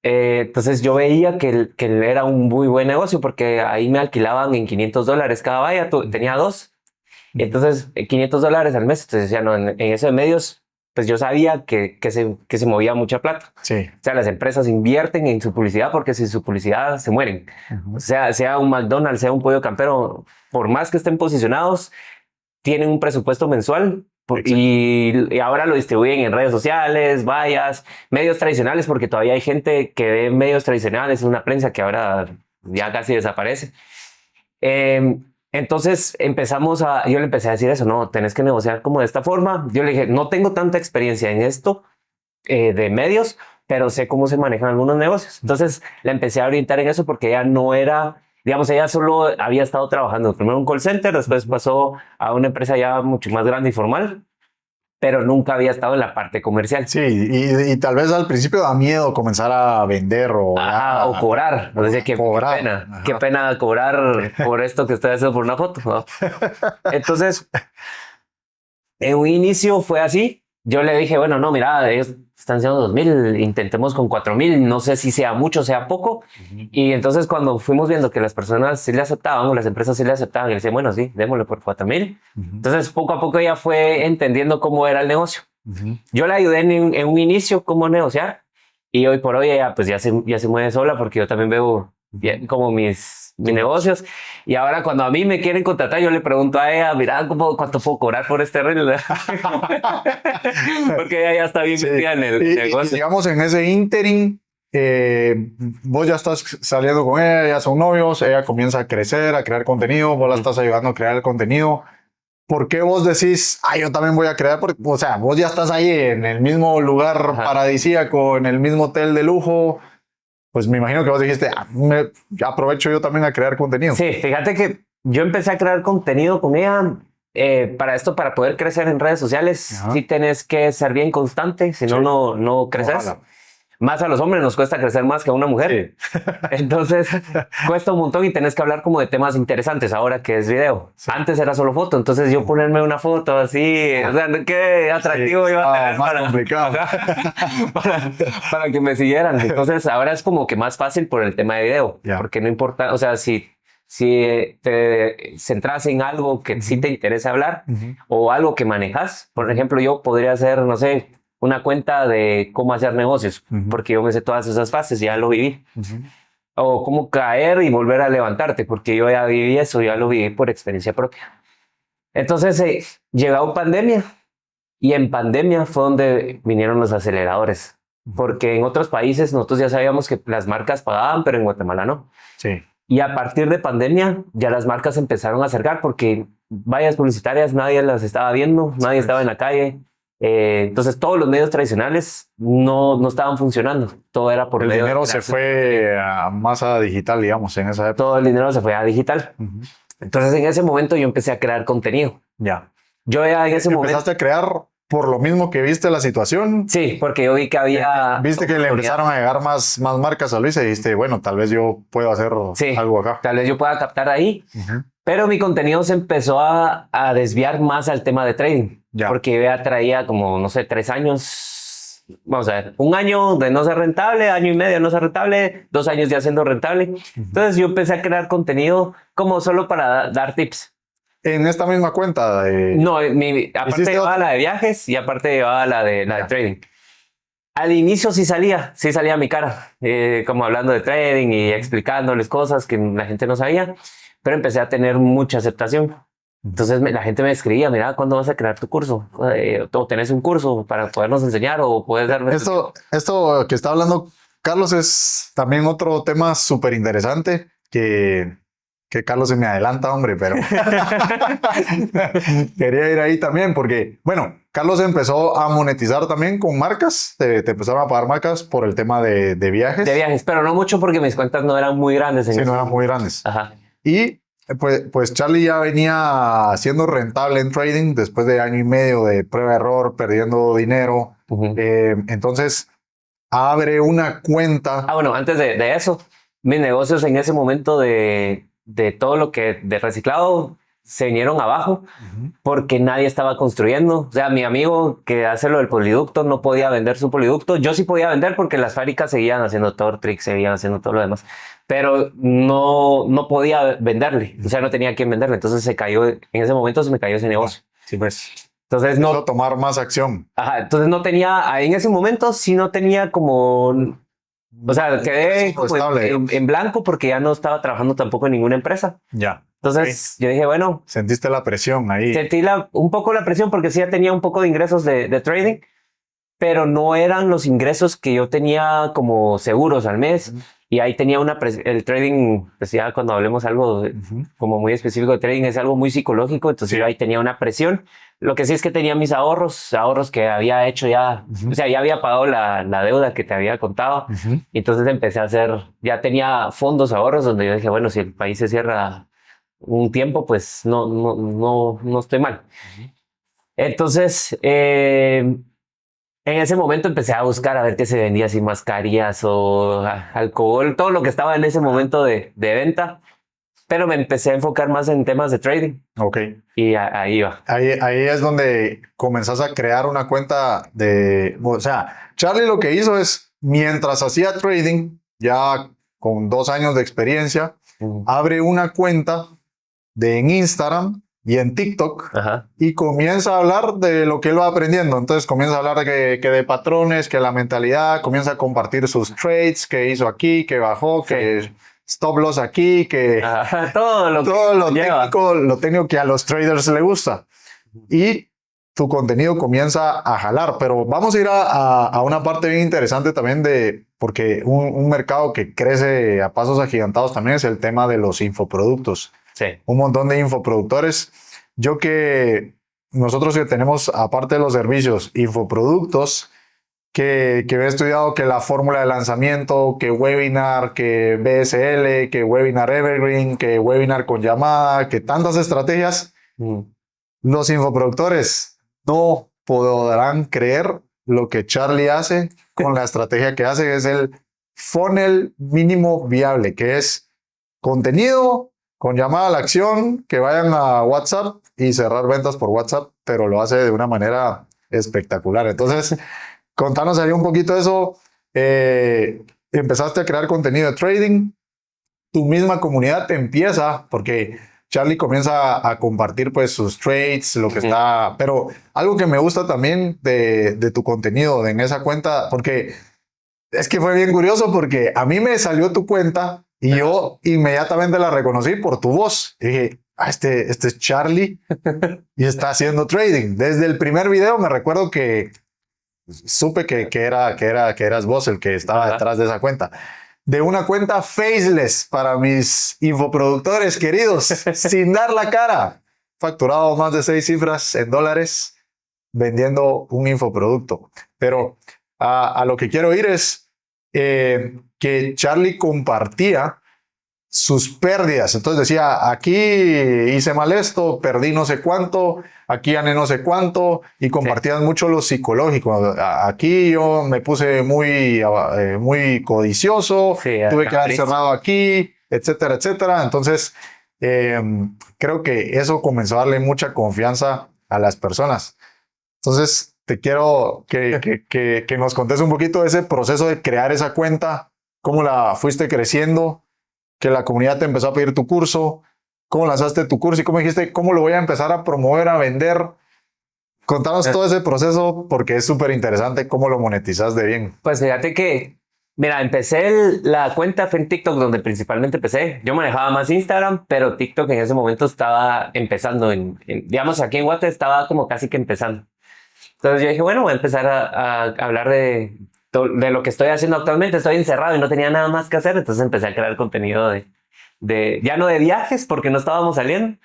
Entonces yo veía que era un muy buen negocio porque ahí me alquilaban en $500 cada valla, tenía 2. Entonces $500 al mes. Entonces decía, no, en eso de medios, pues yo sabía que se movía mucha plata. Sí. O sea, las empresas invierten en su publicidad porque sin su publicidad se mueren. O sea un McDonald's, sea un Pollo Campero, por más que estén posicionados, tienen un presupuesto mensual. Y ahora lo distribuyen en redes sociales, vallas, medios tradicionales, porque todavía hay gente que ve medios tradicionales, una prensa que ahora ya casi desaparece. Entonces yo le empecé a decir eso, no, tenés que negociar como de esta forma. Yo le dije, no tengo tanta experiencia en esto de medios, pero sé cómo se manejan algunos negocios. Entonces la empecé a orientar en eso porque ella no era... Digamos, ella solo había estado trabajando primero en un call center, después pasó a una empresa ya mucho más grande y formal, pero nunca había estado en la parte comercial. Sí, y tal vez al principio da miedo comenzar a vender o cobrar. Nos decía que qué pena cobrar por esto que estoy haciendo por una foto, ¿no? Entonces, en un inicio fue así. Yo le dije, bueno, no, mira, ellos están haciendo 2,000, intentemos con 4,000, no sé si sea mucho, sea poco. Y entonces cuando fuimos viendo que las personas sí le aceptaban, o las empresas sí le aceptaban, y le decían, bueno, sí, démosle por 4,000. Entonces poco a poco ella fue entendiendo cómo era el negocio. Yo le ayudé en un inicio cómo negociar, y hoy por hoy ella pues ya se mueve sola, porque yo también veo como mis negocios. Y ahora cuando a mí me quieren contratar, yo le pregunto a ella, mira, ¿cuánto puedo cobrar por este reel? Porque ella ya está bien metida en el negocio. Y digamos, en ese interim, vos ya estás saliendo con ella, ya son novios, ella comienza a crecer, a crear contenido, vos la estás ayudando a crear el contenido. ¿Por qué vos decís, yo también voy a crear? Porque, o sea, vos ya estás ahí en el mismo lugar paradisíaco, en el mismo hotel de lujo. Pues me imagino que vos dijiste, aprovecho yo también a crear contenido. Sí, fíjate que yo empecé a crear contenido con ella. Para poder crecer en redes sociales, sí tenés que ser bien constante, si no, no creces. Ojalá. Más a los hombres nos cuesta crecer más que a una mujer. Sí. Entonces, cuesta un montón y tenés que hablar como de temas interesantes ahora que es video. Sí. Antes era solo foto, entonces yo ponerme una foto así, o sea, qué atractivo iba a tener más complicado. Para que me siguieran. Entonces, ahora es como que más fácil por el tema de video, porque no importa, o sea, si te centras en algo que sí te interesa hablar o algo que manejas, por ejemplo, yo podría hacer, no sé, una cuenta de cómo hacer negocios, porque yo me sé todas esas fases, ya lo viví. O cómo caer y volver a levantarte, porque yo ya viví eso, ya lo viví por experiencia propia. Entonces, llegó pandemia, y en pandemia fue donde vinieron los aceleradores, porque en otros países nosotros ya sabíamos que las marcas pagaban, pero en Guatemala no. Sí. Y a partir de pandemia, ya las marcas empezaron a acercar, porque vallas publicitarias nadie las estaba viendo, nadie estaba en la calle. Entonces todos los medios tradicionales no estaban funcionando, todo era por el dinero se fue más a digital, digamos, en esa época. Todo el dinero se fue a digital. Entonces en ese momento yo empecé a crear contenido. Yo ya en ese momento empezaste a crear por lo mismo que viste la situación. Sí, porque yo vi que había viste que le empezaron a llegar más marcas a Luis y dijiste, bueno, tal vez yo puedo hacer algo acá, tal vez yo pueda captar ahí. Pero mi contenido se empezó a desviar más al tema de trading. Porque yo ya traía como, no sé, 3 años, vamos a ver, 1 año de no ser rentable, 1 año y medio de no ser rentable, 2 años ya siendo rentable. Entonces yo empecé a crear contenido como solo para dar tips. En esta misma cuenta de... No, aparte llevaba la de viajes y aparte llevaba la de trading. Al inicio sí salía mi cara, como hablando de trading y explicándoles cosas que la gente no sabía, pero empecé a tener mucha aceptación. Entonces la gente me escribía, mira, ¿cuándo vas a crear tu curso? ¿O tenés un curso para podernos enseñar o puedes darme... Esto que está hablando Carlos es también otro tema súper interesante que Carlos se me adelanta, hombre, pero quería ir ahí también porque, bueno, Carlos empezó a monetizar también con marcas, te empezaron a pagar marcas por el tema de viajes. De viajes, pero no mucho porque mis cuentas no eran muy grandes. Sí, no eran muy grandes. Ajá. Y pues Charlie ya venía siendo rentable en trading después de 1 año y medio de prueba-error, perdiendo dinero. Entonces, abre una cuenta. Bueno, antes de eso, mis negocios en ese momento de todo lo que de reciclado se vinieron abajo porque nadie estaba construyendo. O sea, mi amigo que hace lo del poliducto no podía vender su poliducto. Yo sí podía vender porque las fábricas seguían haciendo Tortrix, seguían haciendo todo lo demás. Pero no podía venderle. O sea, no tenía quien venderle. Entonces en ese momento se me cayó ese negocio. Sí, pues. Entonces no tomar más acción. Ajá, entonces no tenía, en ese momento sí no tenía como... O sea, quedé como en blanco porque ya no estaba trabajando tampoco en ninguna empresa. Entonces yo dije, bueno... Sentiste la presión ahí. Sentí un poco la presión porque sí ya tenía un poco de ingresos de trading, pero no eran los ingresos que yo tenía como seguros al mes. Y ahí tenía el trading, pues ya cuando hablemos algo como muy específico de trading, es algo muy psicológico. Entonces yo ahí tenía una presión. Lo que sí es que tenía mis ahorros que había hecho ya, o sea, ya había pagado la deuda que te había contado. Y entonces empecé a ya tenía fondos, ahorros, donde yo dije, bueno, si el país se cierra un tiempo, pues no estoy mal. Entonces, en ese momento empecé a buscar a ver qué se vendía, así mascarillas o alcohol, todo lo que estaba en ese momento de venta. Pero me empecé a enfocar más en temas de trading. Y ahí va. Ahí es donde comenzás a crear una cuenta o sea, Charlie lo que hizo es, mientras hacía trading, ya con 2 años de experiencia, abre una cuenta en Instagram y en TikTok y comienza a hablar de lo que él va aprendiendo. Entonces comienza a hablar que de patrones, que la mentalidad, comienza a compartir sus trades, que hizo aquí, que bajó, que stop loss aquí, que todo lo lleva. lo técnico que a los traders le gusta. Y tu contenido comienza a jalar. Pero vamos a ir a una parte bien interesante también porque un mercado que crece a pasos agigantados también es el tema de los infoproductos. Sí. Un montón de infoproductores. Nosotros que tenemos, aparte de los servicios, infoproductos, que he estudiado que la fórmula de lanzamiento, que webinar, que BSL, que webinar evergreen, que webinar con llamada, que tantas estrategias. Los infoproductores no podrán creer lo que Charlie hace con la estrategia que hace, es el funnel mínimo viable, que es contenido con llamada a la acción, que vayan a WhatsApp y cerrar ventas por WhatsApp, pero lo hace de una manera espectacular. Entonces, contanos ahí un poquito de eso. Empezaste a crear contenido de trading, tu misma comunidad te empieza, porque Charlie comienza a compartir pues sus trades, lo que está... Pero algo que me gusta también de tu contenido en esa cuenta, porque es que fue bien curioso, porque a mí me salió tu cuenta y yo inmediatamente la reconocí por tu voz. Y dije, este es Charlie y está haciendo trading. Desde el primer video me recuerdo que supe que eras vos el que estaba detrás de esa cuenta. De una cuenta faceless para mis infoproductores queridos, sin dar la cara. Facturado más de 6 cifras en dólares vendiendo un infoproducto. Pero a lo que quiero ir es que Charlie compartía sus pérdidas. Entonces decía, aquí hice mal esto, perdí no sé cuánto, aquí gané no sé cuánto, y compartían mucho lo psicológico. Aquí yo me puse muy codicioso, tuve que haber cerrado aquí, etcétera, etcétera. Entonces, creo que eso comenzó a darle mucha confianza a las personas. Entonces, te quiero que nos contes un poquito de ese proceso de crear esa cuenta, cómo la fuiste creciendo, que la comunidad te empezó a pedir tu curso, cómo lanzaste tu curso y cómo dijiste, cómo lo voy a empezar a promover, a vender. Contanos todo ese proceso porque es súper interesante cómo lo monetizas de bien. Pues fíjate que, mira, empecé la cuenta fue en TikTok donde principalmente empecé. Yo manejaba más Instagram, pero TikTok en ese momento estaba empezando, digamos, aquí en Guate estaba como casi que empezando. Entonces yo dije, bueno, voy a empezar a hablar de lo que estoy haciendo actualmente. Estoy encerrado y no tenía nada más que hacer, entonces empecé a crear contenido ya no de viajes porque no estábamos saliendo,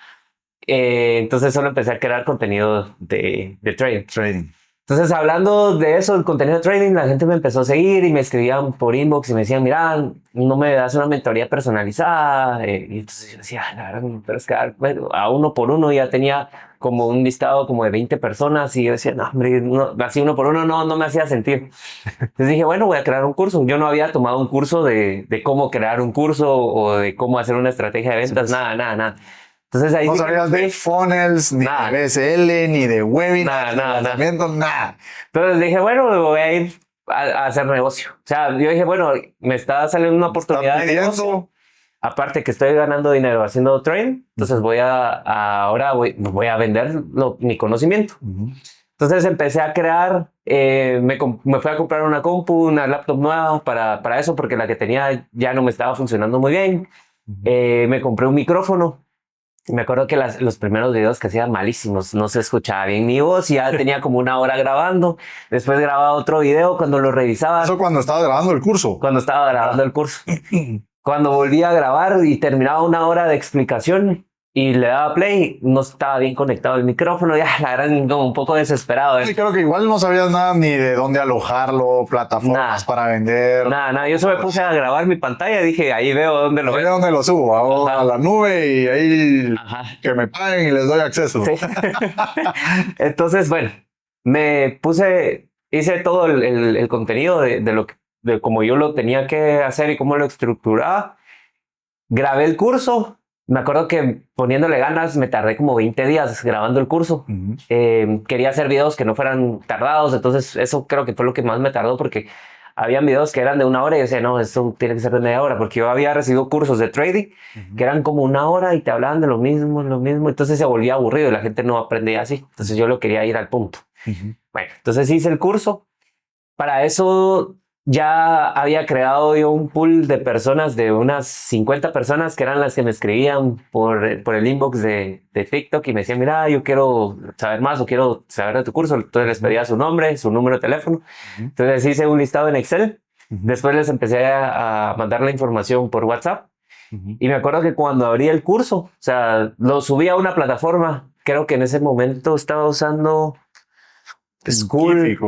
entonces solo empecé a crear contenido de trading. Entonces, hablando de eso, el contenido de trading, la gente me empezó a seguir y me escribían por inbox y me decían, mira, no me das una mentoría personalizada. Y entonces yo decía, la verdad, pero es que a uno por uno ya tenía como un listado como de 20 personas y yo decía, no, hombre, no, así uno por uno no me hacía sentir. Entonces dije, bueno, voy a crear un curso. Yo no había tomado un curso de cómo crear un curso o de cómo hacer una estrategia de ventas, nada. Entonces ahí no sabías de funnels, ni de BSL, ni de webinar, nada. Entonces dije, bueno, me voy a ir a hacer negocio. O sea, yo dije, bueno, me está saliendo una oportunidad de negocio. Aparte que estoy ganando dinero haciendo trading, entonces ahora voy a vender mi conocimiento. Entonces empecé a crear, me fui a comprar una compu, una laptop nueva para eso, porque la que tenía ya no me estaba funcionando muy bien. Me compré un micrófono. Me acuerdo que los primeros videos que hacía malísimos, no se escuchaba bien mi voz y ya tenía como una hora grabando. Después grababa otro video cuando lo revisaba. ¿Eso cuando estaba grabando el curso? Cuando estaba grabando el curso. Cuando volví a grabar y terminaba una hora de explicación y le daba play, no estaba bien conectado el micrófono, ya la verdad como un poco desesperado. Sí, creo que igual no sabías nada ni de dónde alojarlo, plataformas para vender. Nada, yo solo me puse a grabar mi pantalla y dije, ahí veo dónde lo veo. Ahí dónde lo subo, a la nube y ahí que me paguen y les doy acceso. Sí. Entonces, bueno, hice todo el contenido de cómo yo lo tenía que hacer y cómo lo estructuraba. Grabé el curso. Me acuerdo que poniéndole ganas me tardé como 20 días grabando el curso. Quería hacer videos que no fueran tardados, entonces eso creo que fue lo que más me tardó porque habían videos que eran de 1 hora y yo decía, no, esto tiene que ser de media hora porque yo había recibido cursos de trading que eran como 1 hora y te hablaban de lo mismo, entonces se volvía aburrido y la gente no aprendía así, entonces yo lo quería ir al punto. Bueno, entonces hice el curso. Para eso ya había creado yo un pool de personas, de unas 50 personas que eran las que me escribían por el inbox de TikTok y me decían, mira, yo quiero saber más o quiero saber de tu curso. Entonces les pedía su nombre, su número de teléfono. Entonces hice un listado en Excel. Después les empecé a mandar la información por WhatsApp. Y me acuerdo que cuando abrí el curso, o sea, lo subí a una plataforma. Creo que en ese momento estaba usando School.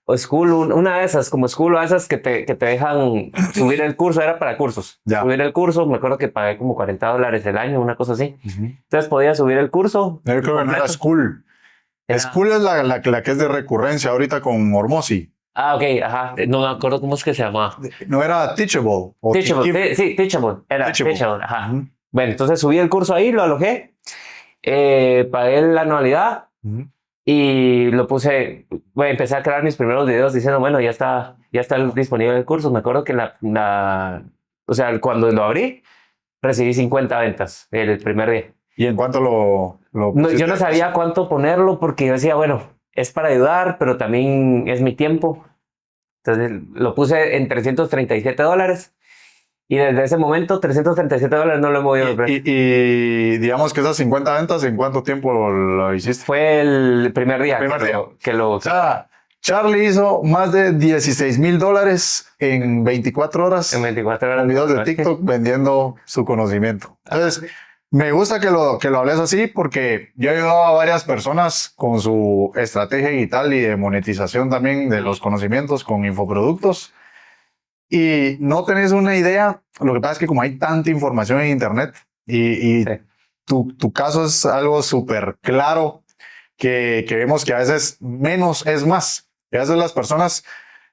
O School, una de esas, como School, o esas que te dejan subir el curso, era para cursos. Ya. Subir el curso, me acuerdo que pagué como $40 el año, una cosa así. Entonces podía subir el curso. Yo creo que no era School. School es la que es de recurrencia ahorita con Hormozy. Ah, ok, ajá. No me acuerdo cómo es que se llamaba. No era Teachable. O Teachable, sí, Teachable. Era Teachable, ajá. Ujú. Bueno, entonces subí el curso ahí, lo alojé, pagué la anualidad. Y lo puse, bueno, empecé a crear mis primeros videos diciendo, bueno, ya está disponible el curso. Me acuerdo que o sea, cuando lo abrí, recibí 50 ventas el primer día. ¿Y en cuánto lo No, pusiste? yo no sabía cuánto ponerlo porque yo decía, bueno, es para ayudar, pero también es mi tiempo. Entonces lo puse en $337. Y desde ese momento, $337 no lo he movido. Y digamos que esas 50 ventas, ¿en cuánto tiempo lo hiciste? Fue el primer día. O sea, Charlie hizo más de $16,000 en 24 horas. En 24 horas. En videos de TikTok vendiendo su conocimiento. Entonces, me gusta que lo hables así porque yo he ayudado a varias personas con su estrategia digital y de monetización también de los conocimientos con infoproductos. Y no tenés una idea, lo que pasa es que como hay tanta información en internet y Sí. tu caso es algo súper claro que vemos que a veces menos es más. Y a veces las personas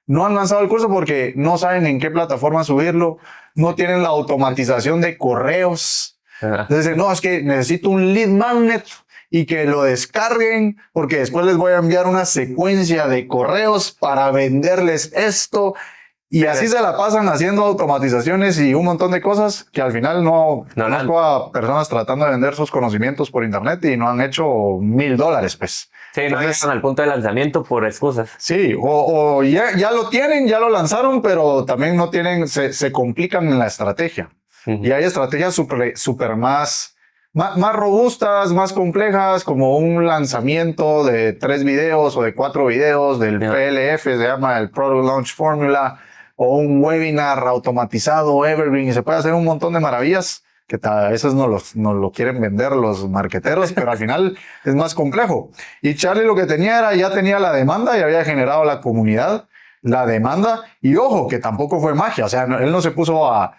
no han lanzado el curso porque no saben en qué plataforma subirlo, no tienen la automatización de correos. Ajá. Entonces dicen, no, es que necesito un lead magnet y que lo descarguen porque después les voy a enviar una secuencia de correos para venderles esto. Y así se la pasan haciendo automatizaciones y un montón de cosas que al final no conozco a personas tratando de vender sus conocimientos por internet y no han hecho $1,000, pues. Sí, no llegan al punto de lanzamiento por excusas. Sí, o ya lo tienen, ya lo lanzaron, pero también no tienen, se complican en la estrategia. Y hay estrategias súper más robustas, más complejas, como un lanzamiento de 3 videos o de 4 videos del PLF, se llama el Product Launch Formula, o un webinar automatizado, Evergreen, y se puede hacer un montón de maravillas que a veces no lo quieren vender los marqueteros, pero al final es más complejo. Y Charlie lo que tenía ya tenía la demanda y había generado la comunidad, la demanda, y ojo, que tampoco fue magia, o sea, él no se puso a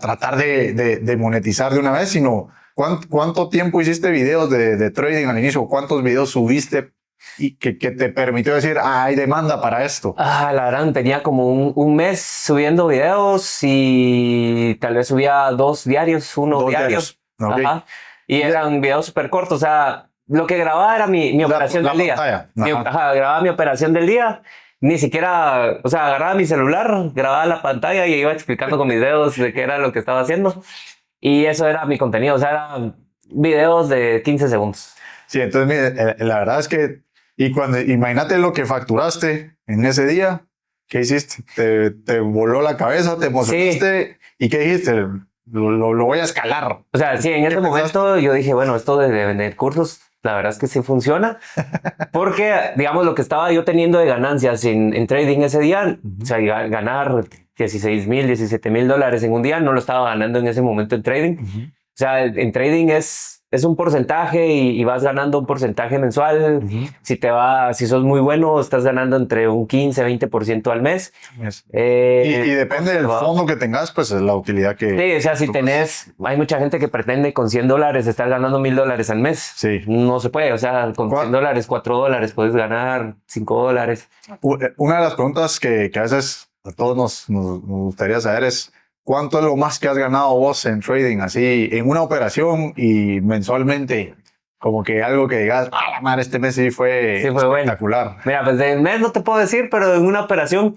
tratar de monetizar de una vez, sino cuánto tiempo hiciste videos de trading al inicio, cuántos videos subiste y que te permitió decir, hay demanda para esto. La verdad, tenía como un mes subiendo videos y tal vez subía 2 diarios, uno 2 diario. diarios. Okay. Ajá. Y eran videos súper cortos, o sea, lo que grababa era mi operación del día. Grababa mi operación del día. Ni siquiera, o sea, agarraba mi celular, grababa la pantalla y iba explicando con mis dedos de qué era lo que estaba haciendo. Y eso era mi contenido, o sea, eran videos de 15 segundos. Sí, entonces, mire, la verdad es que, imagínate lo que facturaste en ese día, ¿qué hiciste? Te voló la cabeza, te emocionaste, sí. ¿Y qué dijiste? Lo voy a escalar. O sea, sí, en ese momento yo dije, bueno, esto de vender cursos, la verdad es que sí funciona, porque, digamos, lo que estaba yo teniendo de ganancias en trading ese día, o sea, ganar $16,000, $17,000 en un día, no lo estaba ganando en ese momento en trading. O sea, en trading es un porcentaje y vas ganando un porcentaje mensual. Si sos muy bueno, estás ganando entre un 15-20% al mes. Yes. Y depende del fondo que tengas, pues es la utilidad que... Sí, o sea, si tenés... Hay mucha gente que pretende con $100 estar ganando $1,000 al mes. Sí. No se puede, o sea, con $100, $4 puedes ganar $5. Una de las preguntas que a veces a todos nos gustaría saber es ¿cuánto es lo más que has ganado vos en trading? Así, en una operación y mensualmente, como que algo que digas, la madre, este mes sí fue espectacular. Bueno. Mira, pues del mes no te puedo decir, pero en una operación,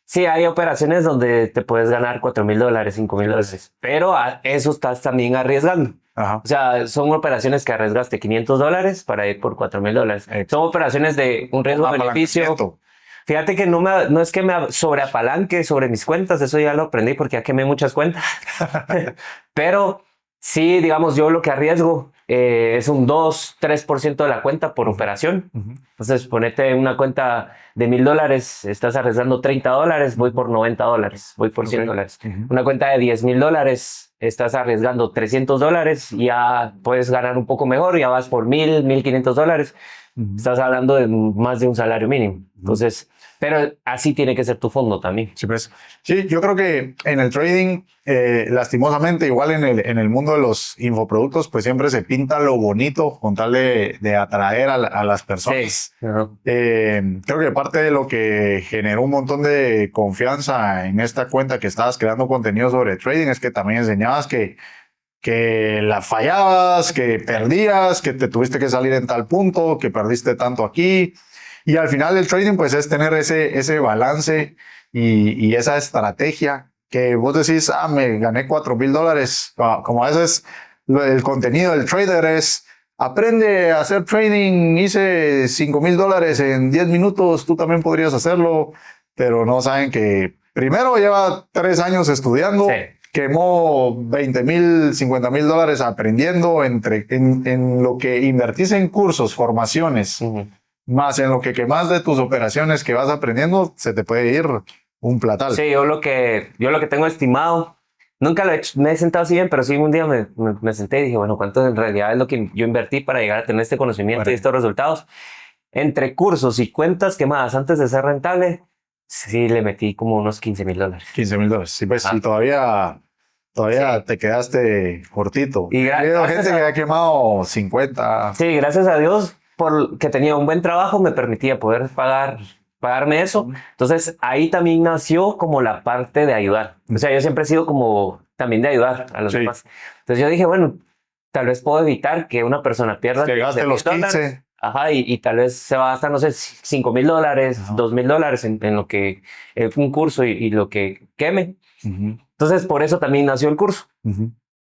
sí hay operaciones donde te puedes ganar $4,000, $5,000, pero a eso estás también arriesgando. Ajá. O sea, son operaciones que arriesgaste $500 para ir por $4,000. Son operaciones de un riesgo-beneficio. Fíjate que no es que me sobreapalanque sobre mis cuentas, eso ya lo aprendí porque ya quemé muchas cuentas. Pero sí, digamos, yo lo que arriesgo es un 2-3% de la cuenta por operación. Entonces, ponete una cuenta de $1,000, estás arriesgando $30, voy por $90, voy por $100. Una cuenta de $10,000, estás arriesgando $300 y ya puedes ganar un poco mejor, ya vas por $1,000, $1,500. Estás hablando de más de un salario mínimo. Entonces, pero así tiene que ser tu fondo también. Sí, pues. Sí, yo creo que en el trading, lastimosamente, igual en el mundo de los infoproductos, pues siempre se pinta lo bonito con tal de atraer a las personas. Sí. Creo que parte de lo que generó un montón de confianza en esta cuenta que estabas creando contenido sobre trading es que también enseñabas que la fallabas, que perdías, que te tuviste que salir en tal punto, que perdiste tanto aquí. Y al final el trading pues es tener ese balance y esa estrategia que vos decís, me gané $4,000. Como a veces el contenido del trader es, aprende a hacer trading, hice $5,000 en 10 minutos, tú también podrías hacerlo, pero no saben que primero lleva 3 años estudiando. Sí. Quemó $20,000, $50,000 aprendiendo en lo que invertís en cursos, formaciones, más en lo que quemás de tus operaciones que vas aprendiendo, se te puede ir un platal. Sí, yo lo que tengo estimado, nunca me he sentado así bien, pero sí un día me senté y dije, bueno, ¿cuánto en realidad es lo que yo invertí para llegar a tener este conocimiento y estos resultados? Entre cursos y cuentas quemadas antes de ser rentable, sí le metí como unos $15,000. $15,000, sí, pues sí, todavía sí. Te quedaste cortito. Y hay gente que ha quemado 50. Sí, gracias a Dios, porque tenía un buen trabajo, me permitía poder pagarme eso. Entonces, ahí también nació como la parte de ayudar. O sea, yo siempre he sido como también de ayudar a los demás. Entonces, yo dije, bueno, tal vez puedo evitar que una persona pierda. Que gaste los 15. Ajá, y tal vez se va a gastar, no sé, $5,000, $2,000 en lo que un curso y lo que queme. Entonces, por eso también nació el curso.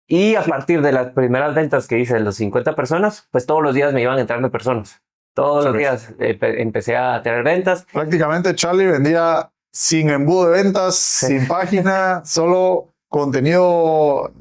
Y a partir de las primeras ventas que hice de los 50 personas, pues todos los días me iban entrando personas. Todos los días empecé a tener ventas. Prácticamente Charlie vendía sin embudo de ventas, sin página, solo contenido.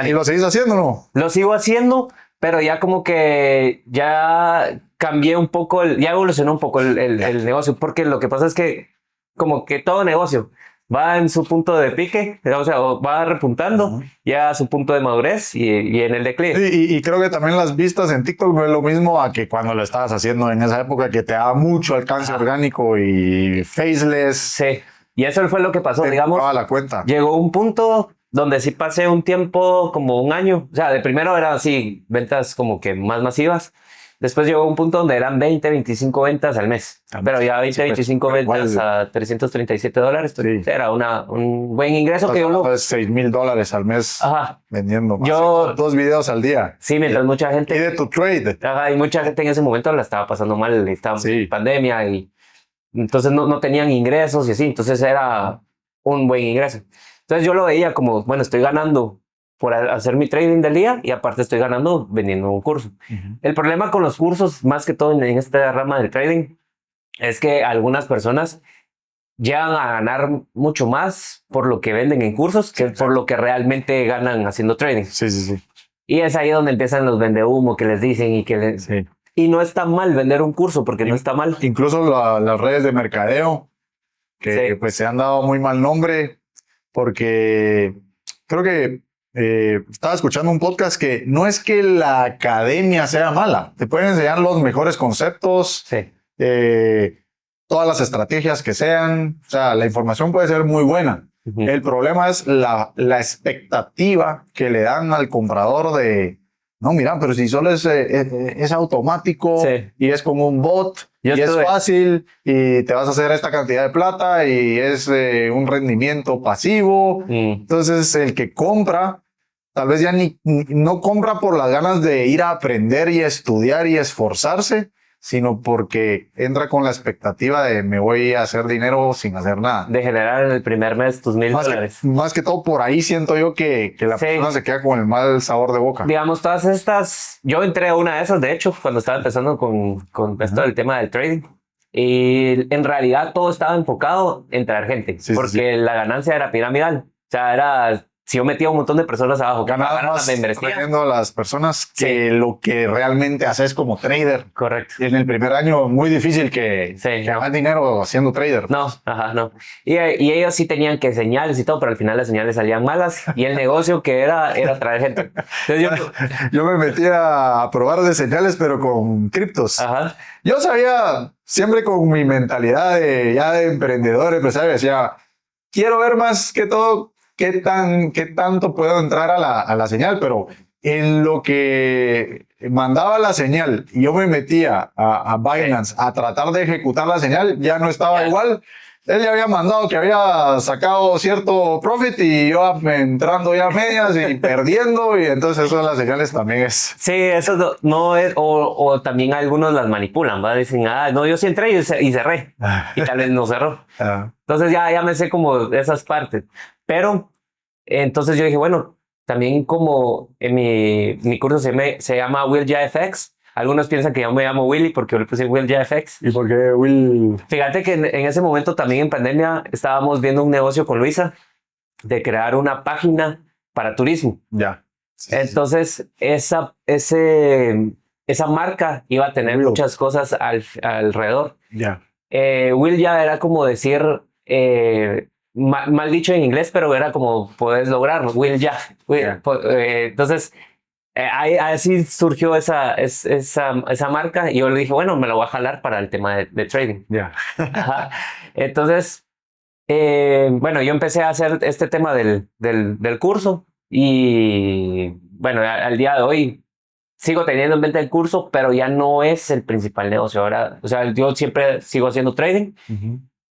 ¿Y lo seguís haciendo o no? Lo sigo haciendo, pero ya como que ya cambié un poco, ya evolucionó un poco el negocio, porque lo que pasa es que como que todo negocio va en su punto de pique, o sea, va repuntando ya a su punto de madurez y en el declive. Y creo que también las vistas en TikTok no es lo mismo a que cuando lo estabas haciendo en esa época que te daba mucho alcance orgánico y faceless. Sí, y eso fue lo que pasó, digamos. La cuenta. Llegó un punto donde sí pasé un tiempo, como un año, o sea, de primero eran así ventas como que más masivas. Después llegó un punto donde eran 20-25 ventas al mes. Pero ya 20-25 ventas a $337. Era un buen ingreso. Que uno... $6,000 al mes vendiendo. Yo 2 videos al día. Sí, mientras mucha gente... Y de tu trade. Y mucha gente en ese momento la estaba pasando mal. Estaba en pandemia y entonces no tenían ingresos y así. Entonces era un buen ingreso. Entonces yo lo veía como, bueno, estoy ganando por hacer mi trading del día y aparte estoy ganando vendiendo un curso. El problema con los cursos, más que todo en esta rama del trading, es que algunas personas llegan a ganar mucho más por lo que venden en cursos que por lo que realmente ganan haciendo trading. Sí. Y es ahí donde empiezan los vendehumo que les dicen y que y no está mal vender un curso porque no está mal. Incluso las redes de mercadeo que pues se han dado muy mal nombre porque creo que estaba escuchando un podcast que no es que la academia sea mala, te pueden enseñar los mejores conceptos, todas las estrategias que sean, o sea, la información puede ser muy buena. El problema es la expectativa que le dan al comprador de, no, mira, pero si solo es automático y es como un bot y es fácil y te vas a hacer esta cantidad de plata y es un rendimiento pasivo. Entonces el que compra tal vez ya no compra por las ganas de ir a aprender y estudiar y esforzarse, sino porque entra con la expectativa de me voy a hacer dinero sin hacer nada. De generar en el primer mes tus $1,000. Más que todo por ahí siento yo que la persona se queda con el mal sabor de boca. Digamos, todas estas... Yo entré a una de esas, de hecho, cuando estaba empezando con esto del tema del trading. Y en realidad todo estaba enfocado en traer gente, Sí, porque la ganancia era piramidal. O sea, era, si yo metía un montón de personas abajo, que Ganaba pagaran más la membresía. trayendo a las personas que Sí. lo que realmente haces como trader. Correcto. Y en el primer año muy difícil que hagas dinero siendo trader. No, ajá, no. Y ellos sí tenían que señales y todo, pero al final las señales salían malas y el negocio que era traer gente. Entonces Yo me metí a probar de señales, pero con criptos. ajá, Yo sabía, siempre con mi mentalidad de emprendedor, empresario, decía, quiero ver más que todo qué tanto puedo entrar a la señal, pero en lo que mandaba la señal y yo me metía a Binance a tratar de ejecutar la señal, ya no estaba igual. Él ya había mandado que había sacado cierto profit y yo entrando ya a medias y perdiendo, y entonces eso de las señales también es... sí, eso no es, o también algunos las manipulan, ¿va? Dicen, no, yo sí entré y cerré, y tal vez no cerró. Entonces ya me sé como esas partes. Pero entonces yo dije, bueno, también como en mi curso se llama Will FX. Algunos piensan que yo me llamo Willy porque yo le puse Will FX. ¿Y por qué Will? Fíjate que en ese momento también en pandemia estábamos viendo un negocio con Luisa de crear una página para turismo. Ya. Sí, Entonces esa marca iba a tener Will. muchas cosas alrededor. Ya. Will ya era como decir, mal dicho en inglés, pero era como puedes lograrlo, Will ya. Yeah. Entonces, así surgió esa marca y yo le dije, bueno, me lo voy a jalar para el tema de trading. Ya. Ajá. Entonces, bueno, yo empecé a hacer este tema del curso y bueno, al día de hoy sigo teniendo en venta el curso, pero ya no es el principal negocio. Ahora, o sea, yo siempre sigo haciendo trading,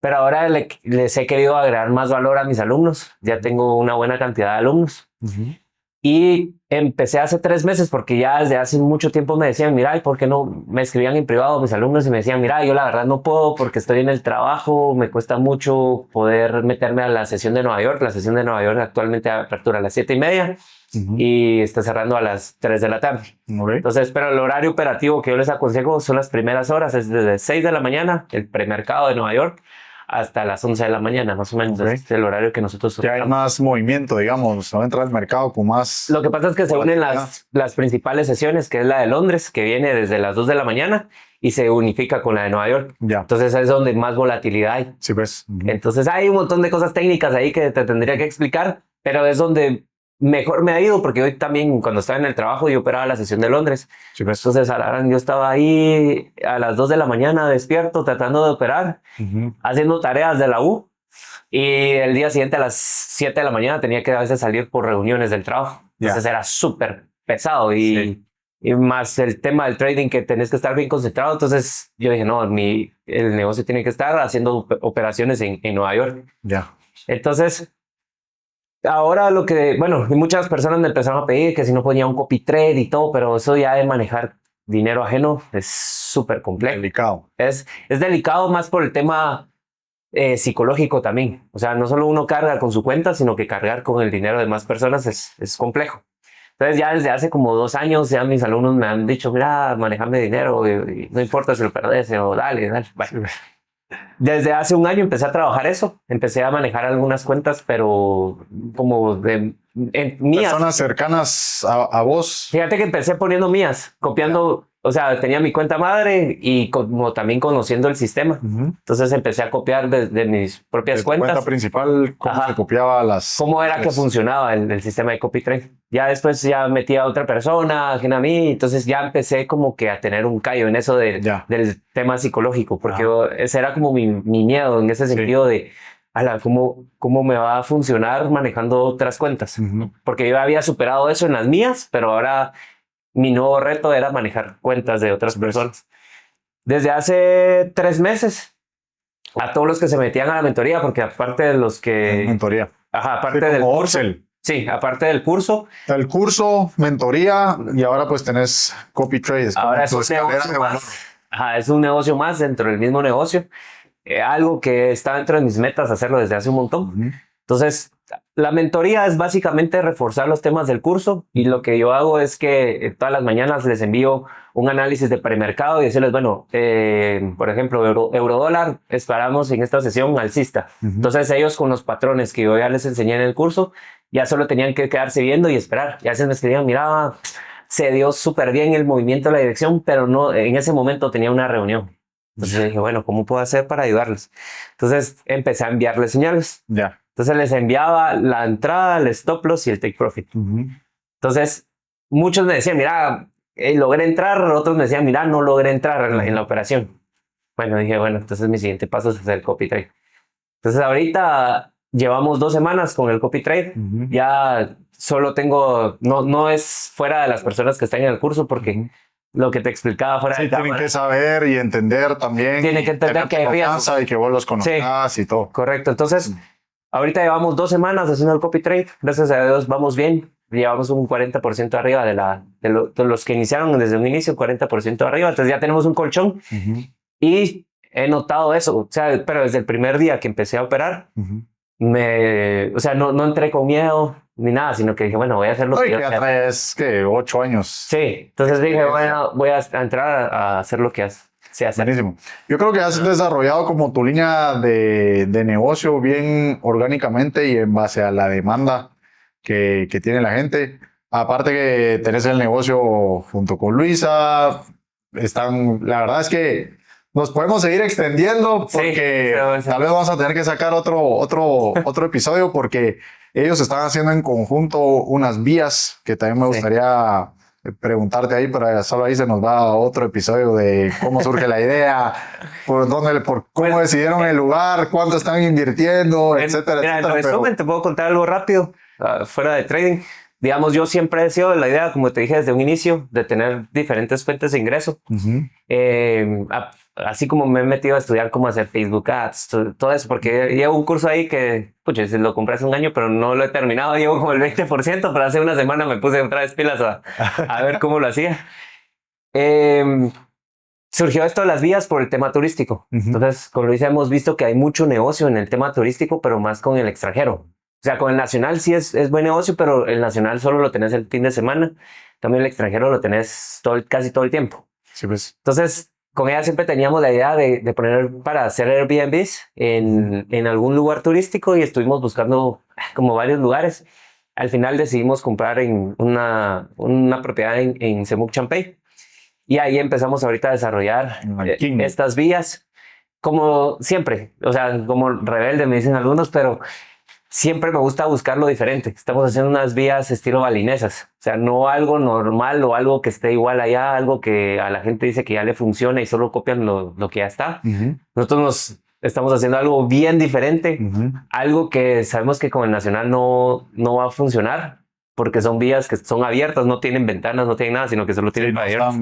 pero ahora les he querido agregar más valor a mis alumnos. Ya tengo una buena cantidad de alumnos. Y empecé hace 3 meses porque ya desde hace mucho tiempo me decían, mira, ¿y por qué no? Me escribían en privado mis alumnos y me decían, mira, yo la verdad no puedo porque estoy en el trabajo, me cuesta mucho poder meterme a la sesión de Nueva York. La sesión de Nueva York actualmente apertura a las 7:30 y está cerrando a las 3 de la tarde. Okay. Entonces, pero el horario operativo que yo les aconsejo son las primeras horas, es desde 6 de la mañana, el premercado de Nueva York, hasta las 11 de la mañana, más o menos. Okay. Es el horario que nosotros... Ya hay más movimiento, digamos, no entra al mercado con más... Lo que pasa es que se unen las principales sesiones, que es la de Londres, que viene desde las 2 de la mañana y se unifica con la de Nueva York. Ya. Entonces es donde más volatilidad hay. Sí, pues. Entonces hay un montón de cosas técnicas ahí que te tendría que explicar, pero es donde mejor me ha ido, porque hoy también cuando estaba en el trabajo yo operaba la sesión de Londres. Sí, pues. Entonces yo estaba ahí a las 2 de la mañana despierto tratando de operar, haciendo tareas de la U, y el día siguiente a las 7 de la mañana tenía que a veces salir por reuniones del trabajo. Entonces era súper pesado y más el tema del trading, que tenés que estar bien concentrado. Entonces yo dije, no, el negocio tiene que estar haciendo operaciones en Nueva York. Ya. Entonces, ahora bueno, muchas personas me empezaron a pedir que si no ponía un copy trade y todo, pero eso ya de manejar dinero ajeno es súper complejo. Delicado. Es delicado más por el tema psicológico también. O sea, no solo uno carga con su cuenta, sino que cargar con el dinero de más personas es complejo. Entonces ya desde hace como 2 años ya mis alumnos me han dicho, mira, manejame dinero, y no importa si lo perdés o dale. Bueno. Desde hace 1 año empecé a trabajar eso. Empecé a manejar algunas cuentas, pero como mías. Personas cercanas a vos. Fíjate que empecé poniendo mías, copiando, o sea, tenía mi cuenta madre y como también conociendo el sistema. Entonces empecé a copiar de mis propias cuentas. Cuenta principal, cómo se copiaba cómo era que funcionaba el sistema de copy trade. Ya después ya metí a otra persona, ajena a mí, entonces ya empecé como que a tener un callo en eso del tema psicológico, porque ese era como mi miedo en ese sentido de ¿cómo me va a funcionar manejando otras cuentas? Porque yo había superado eso en las mías, pero ahora mi nuevo reto era manejar cuentas de otras personas. Desde hace 3 meses, a todos los que se metían a la mentoría, porque aparte de los que... Mentoría. Ajá, aparte del curso. Orcel. Sí, aparte del curso. El curso, mentoría, y ahora pues tenés copy trades. Ahora es un negocio más. Ajá, es un negocio más dentro del mismo negocio. Algo que está dentro de mis metas hacerlo desde hace un montón. Entonces, la mentoría es básicamente reforzar los temas del curso y lo que yo hago es que todas las mañanas les envío un análisis de premercado y decirles, bueno, por ejemplo, eurodólar, esperamos en esta sesión alcista. Entonces ellos con los patrones que yo ya les enseñé en el curso, ya solo tenían que quedarse viendo y esperar. Y a veces me escribían, mira, se dio súper bien el movimiento de la dirección, pero no, en ese momento tenía una reunión. Entonces dije, bueno, ¿cómo puedo hacer para ayudarles? Entonces empecé a enviarles señales. Ya. Entonces les enviaba la entrada, el stop loss y el take profit. Entonces muchos me decían, mira, logré entrar, otros me decían, mira, no logré entrar en la operación. Bueno, dije, bueno, entonces mi siguiente paso es hacer copy trade. Entonces ahorita llevamos 2 semanas con el copy trade. Ya solo tengo, no es fuera de las personas que están en el curso porque lo que te explicaba fuera de cámara. Tienen que saber y entender también. Tienen que entender que hay riesgo. Y que vos los conozcas y todo. Correcto. Entonces, ahorita llevamos 2 semanas haciendo el copy trade. Gracias a Dios vamos bien. Llevamos un 40% arriba de los que iniciaron desde un inicio, 40% arriba. Entonces ya tenemos un colchón. Y he notado eso. O sea, pero desde el primer día que empecé a operar, o sea, no entré con miedo ni nada, sino que dije, bueno, voy a hacer lo que yo ya traes, ¿qué? 8 años. Sí, entonces dije, bueno, voy a entrar a hacer lo que sé hacer. Buenísimo. Yo creo que has desarrollado como tu línea de negocio bien orgánicamente y en base a la demanda que tiene la gente. Aparte que tenés el negocio junto con Luisa, la verdad es que nos podemos seguir extendiendo porque tal vez vamos a tener que sacar otro episodio porque ellos están haciendo en conjunto unas vías que también me gustaría preguntarte ahí, pero solo ahí se nos va otro episodio de cómo surge la idea, cómo decidieron el lugar, cuánto están invirtiendo, etcétera, mira, etcétera. En resumen, te puedo contar algo rápido, fuera de trading. Digamos, yo siempre he sido la idea, como te dije desde un inicio, de tener diferentes fuentes de ingreso. Así como me he metido a estudiar cómo hacer Facebook Ads, todo eso, porque llevo un curso ahí que, pucha, lo compré hace un año, pero no lo he terminado, llevo como el 20%, pero hace una semana me puse otra vez pilas a ver cómo lo hacía. Surgió esto de las vías por el tema turístico. Entonces, con Luisa hemos visto que hay mucho negocio en el tema turístico, pero más con el extranjero. O sea, con el nacional sí es buen negocio, pero el nacional solo lo tenés el fin de semana. También el extranjero lo tenés casi todo el tiempo. Sí, pues. Entonces, con ella siempre teníamos la idea de poner para hacer Airbnbs en algún lugar turístico y estuvimos buscando como varios lugares. Al final decidimos comprar en una propiedad en Semuc Champey y ahí empezamos ahorita a desarrollar estas vías como siempre, o sea, como rebelde me dicen algunos, pero siempre me gusta buscar lo diferente. Estamos haciendo unas vías estilo balinesas. O sea, no algo normal o algo que esté igual allá, algo que a la gente dice que ya le funciona y solo copian lo que ya está. Nosotros estamos haciendo algo bien diferente, algo que sabemos que con el nacional no va a funcionar porque son vías que son abiertas, no tienen ventanas, no tienen nada, sino que solo tienen abiertas.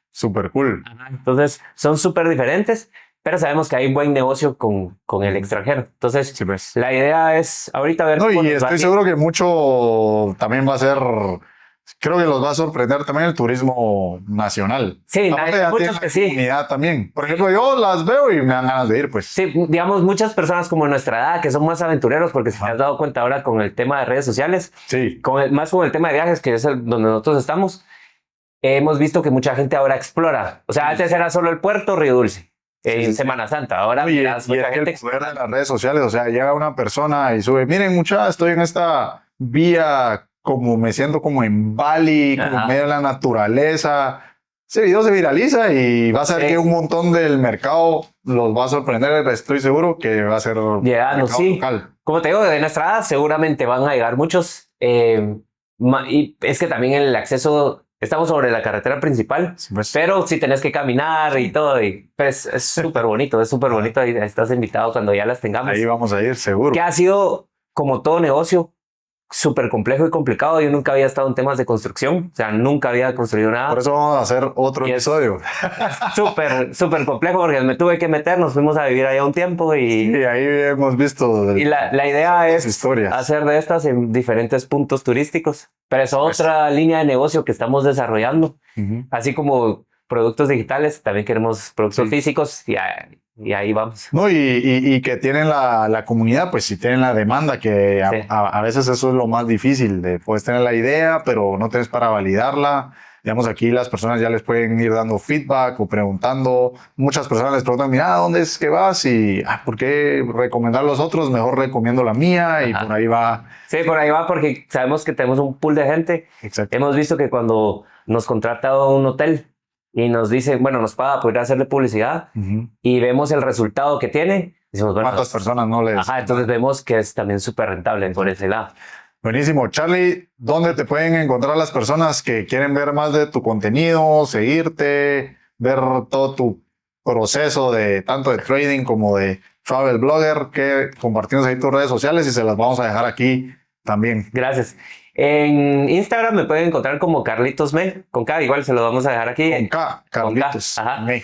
Súper cool. Entonces, son súper diferentes. Pero sabemos que hay buen negocio con el extranjero. Entonces, sí, pues, la idea es ahorita ver... No, y estoy seguro que mucho también va a ser... Creo que los va a sorprender también el turismo nacional. Sí, hay muchos que sí. También. Por ejemplo, yo las veo y me dan ganas de ir, pues. Sí, digamos, muchas personas como nuestra edad, que son más aventureros, porque si te has dado cuenta ahora con el tema de redes sociales, sí, más con el tema de viajes, que es donde nosotros estamos, hemos visto que mucha gente ahora explora. O sea, antes era solo el puerto, Río Dulce. En Semana Santa, ahora y es que el poder de las redes sociales, o sea, llega una persona y sube, miren muchachos, estoy en esta vía, como me siento como en Bali, como en medio de la naturaleza. Ese video se viraliza y va a ser que un montón del mercado los va a sorprender, estoy seguro que va a ser llegando, sí. Local. Como te digo, de nuestra edad seguramente van a llegar muchos, y es que también el acceso... Estamos sobre la carretera principal, sí, pues, pero sí tenés que caminar y todo. Y pues es súper bonito, Ahí estás invitado cuando ya las tengamos. Ahí vamos a ir, seguro. Que ha sido, como todo negocio, súper complejo y complicado. Yo nunca había estado en temas de construcción, o sea, nunca había construido nada. Por eso vamos a hacer otro episodio. Súper complejo porque me tuve que meter, nos fuimos a vivir allá un tiempo y... Sí, ahí hemos visto... Y la idea es hacer de estas en diferentes puntos turísticos. Pero es otra línea de negocio que estamos desarrollando. Así como productos digitales, también queremos productos físicos y ahí vamos. No, y que tienen la comunidad, pues si tienen la demanda, que Sí. a veces eso es lo más difícil, de puedes tener la idea, pero no tienes para validarla. Digamos, aquí las personas ya les pueden ir dando feedback o preguntando. Muchas personas les preguntan, mira, ¿dónde es que vas? Y, ¿por qué recomendar a los otros? Mejor recomiendo la mía. Y Ajá. por ahí va. Sí, por ahí va porque sabemos que tenemos un pool de gente. Exacto. Hemos visto que cuando nos contrata un hotel y nos dice, bueno, nos paga por ir a hacerle publicidad Ujú. y vemos el resultado que tiene, decimos, bueno, ¿Cuántas personas no les...? ajá, entonces vemos que es también súper rentable por ese lado. Buenísimo. Charlie, ¿dónde te pueden encontrar las personas que quieren ver más de tu contenido, seguirte, ver todo tu proceso de tanto de trading como de travel blogger? Que compartimos ahí tus redes sociales y se las vamos a dejar aquí también. Gracias. En Instagram me pueden encontrar como Carlitos Me, con K, igual se lo vamos a dejar aquí. Con K, Carlitos. Ajá. Me.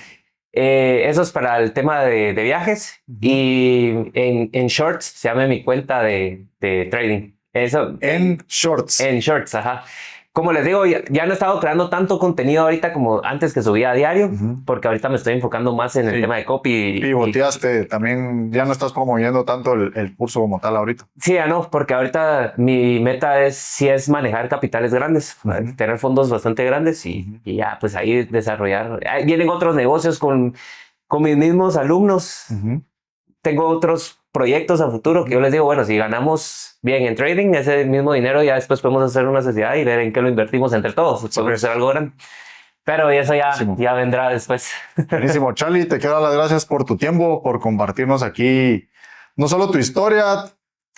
Eso es para el tema de viajes. Y en Shorts se llama mi cuenta de trading. Eso, En Shorts. en Shorts, ajá. Como les digo, ya no he estado creando tanto contenido ahorita como antes que subía a diario, Ujú. porque ahorita me estoy enfocando más en el Sí. tema de copy. Y volteaste también, ya no estás promoviendo tanto el curso como tal ahorita. Sí, ya no, porque ahorita mi meta es manejar capitales grandes, Ujú. tener fondos bastante grandes y ya, pues ahí desarrollar. Ahí vienen otros negocios con mis mismos alumnos. Ujú. Tengo otros proyectos a futuro que yo les digo, bueno, si ganamos bien en trading, ese mismo dinero ya después podemos hacer una sociedad y ver en qué lo invertimos entre todos. Podemos hacer algo grande. Pero eso ya vendrá después. Buenísimo. Charlie, te quiero dar las gracias por tu tiempo, por compartirnos aquí no solo tu historia,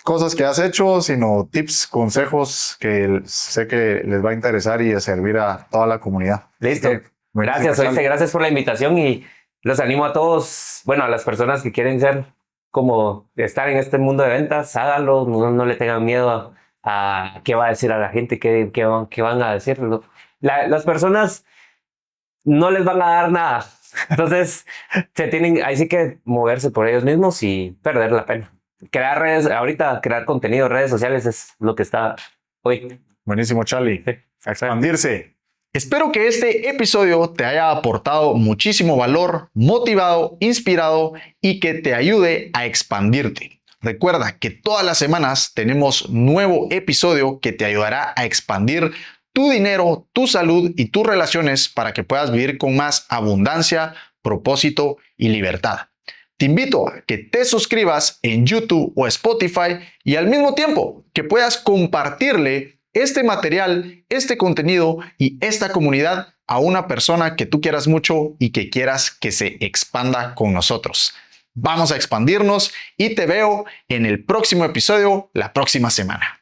cosas que has hecho, sino tips, consejos que sé que les va a interesar y a servir a toda la comunidad. Listo. Gracias, Oiste, gracias por la invitación y los animo a todos, bueno, a las personas que quieren ser como estar en este mundo de ventas, háganlo, no le tengan miedo a qué va a decir a la gente, qué van a decir. Las personas no les van a dar nada. Entonces, ahí sí que moverse por ellos mismos y perder la pena. Crear redes, ahorita crear contenido, redes sociales es lo que está hoy. Buenísimo, Charlie. Sí. A expandirse. Espero que este episodio te haya aportado muchísimo valor, motivado, inspirado y que te ayude a expandirte. Recuerda que todas las semanas tenemos nuevo episodio que te ayudará a expandir tu dinero, tu salud y tus relaciones para que puedas vivir con más abundancia, propósito y libertad. Te invito a que te suscribas en YouTube o Spotify y al mismo tiempo que puedas compartirle este material, este contenido y esta comunidad a una persona que tú quieras mucho y que quieras que se expanda con nosotros. Vamos a expandirnos y te veo en el próximo episodio la próxima semana.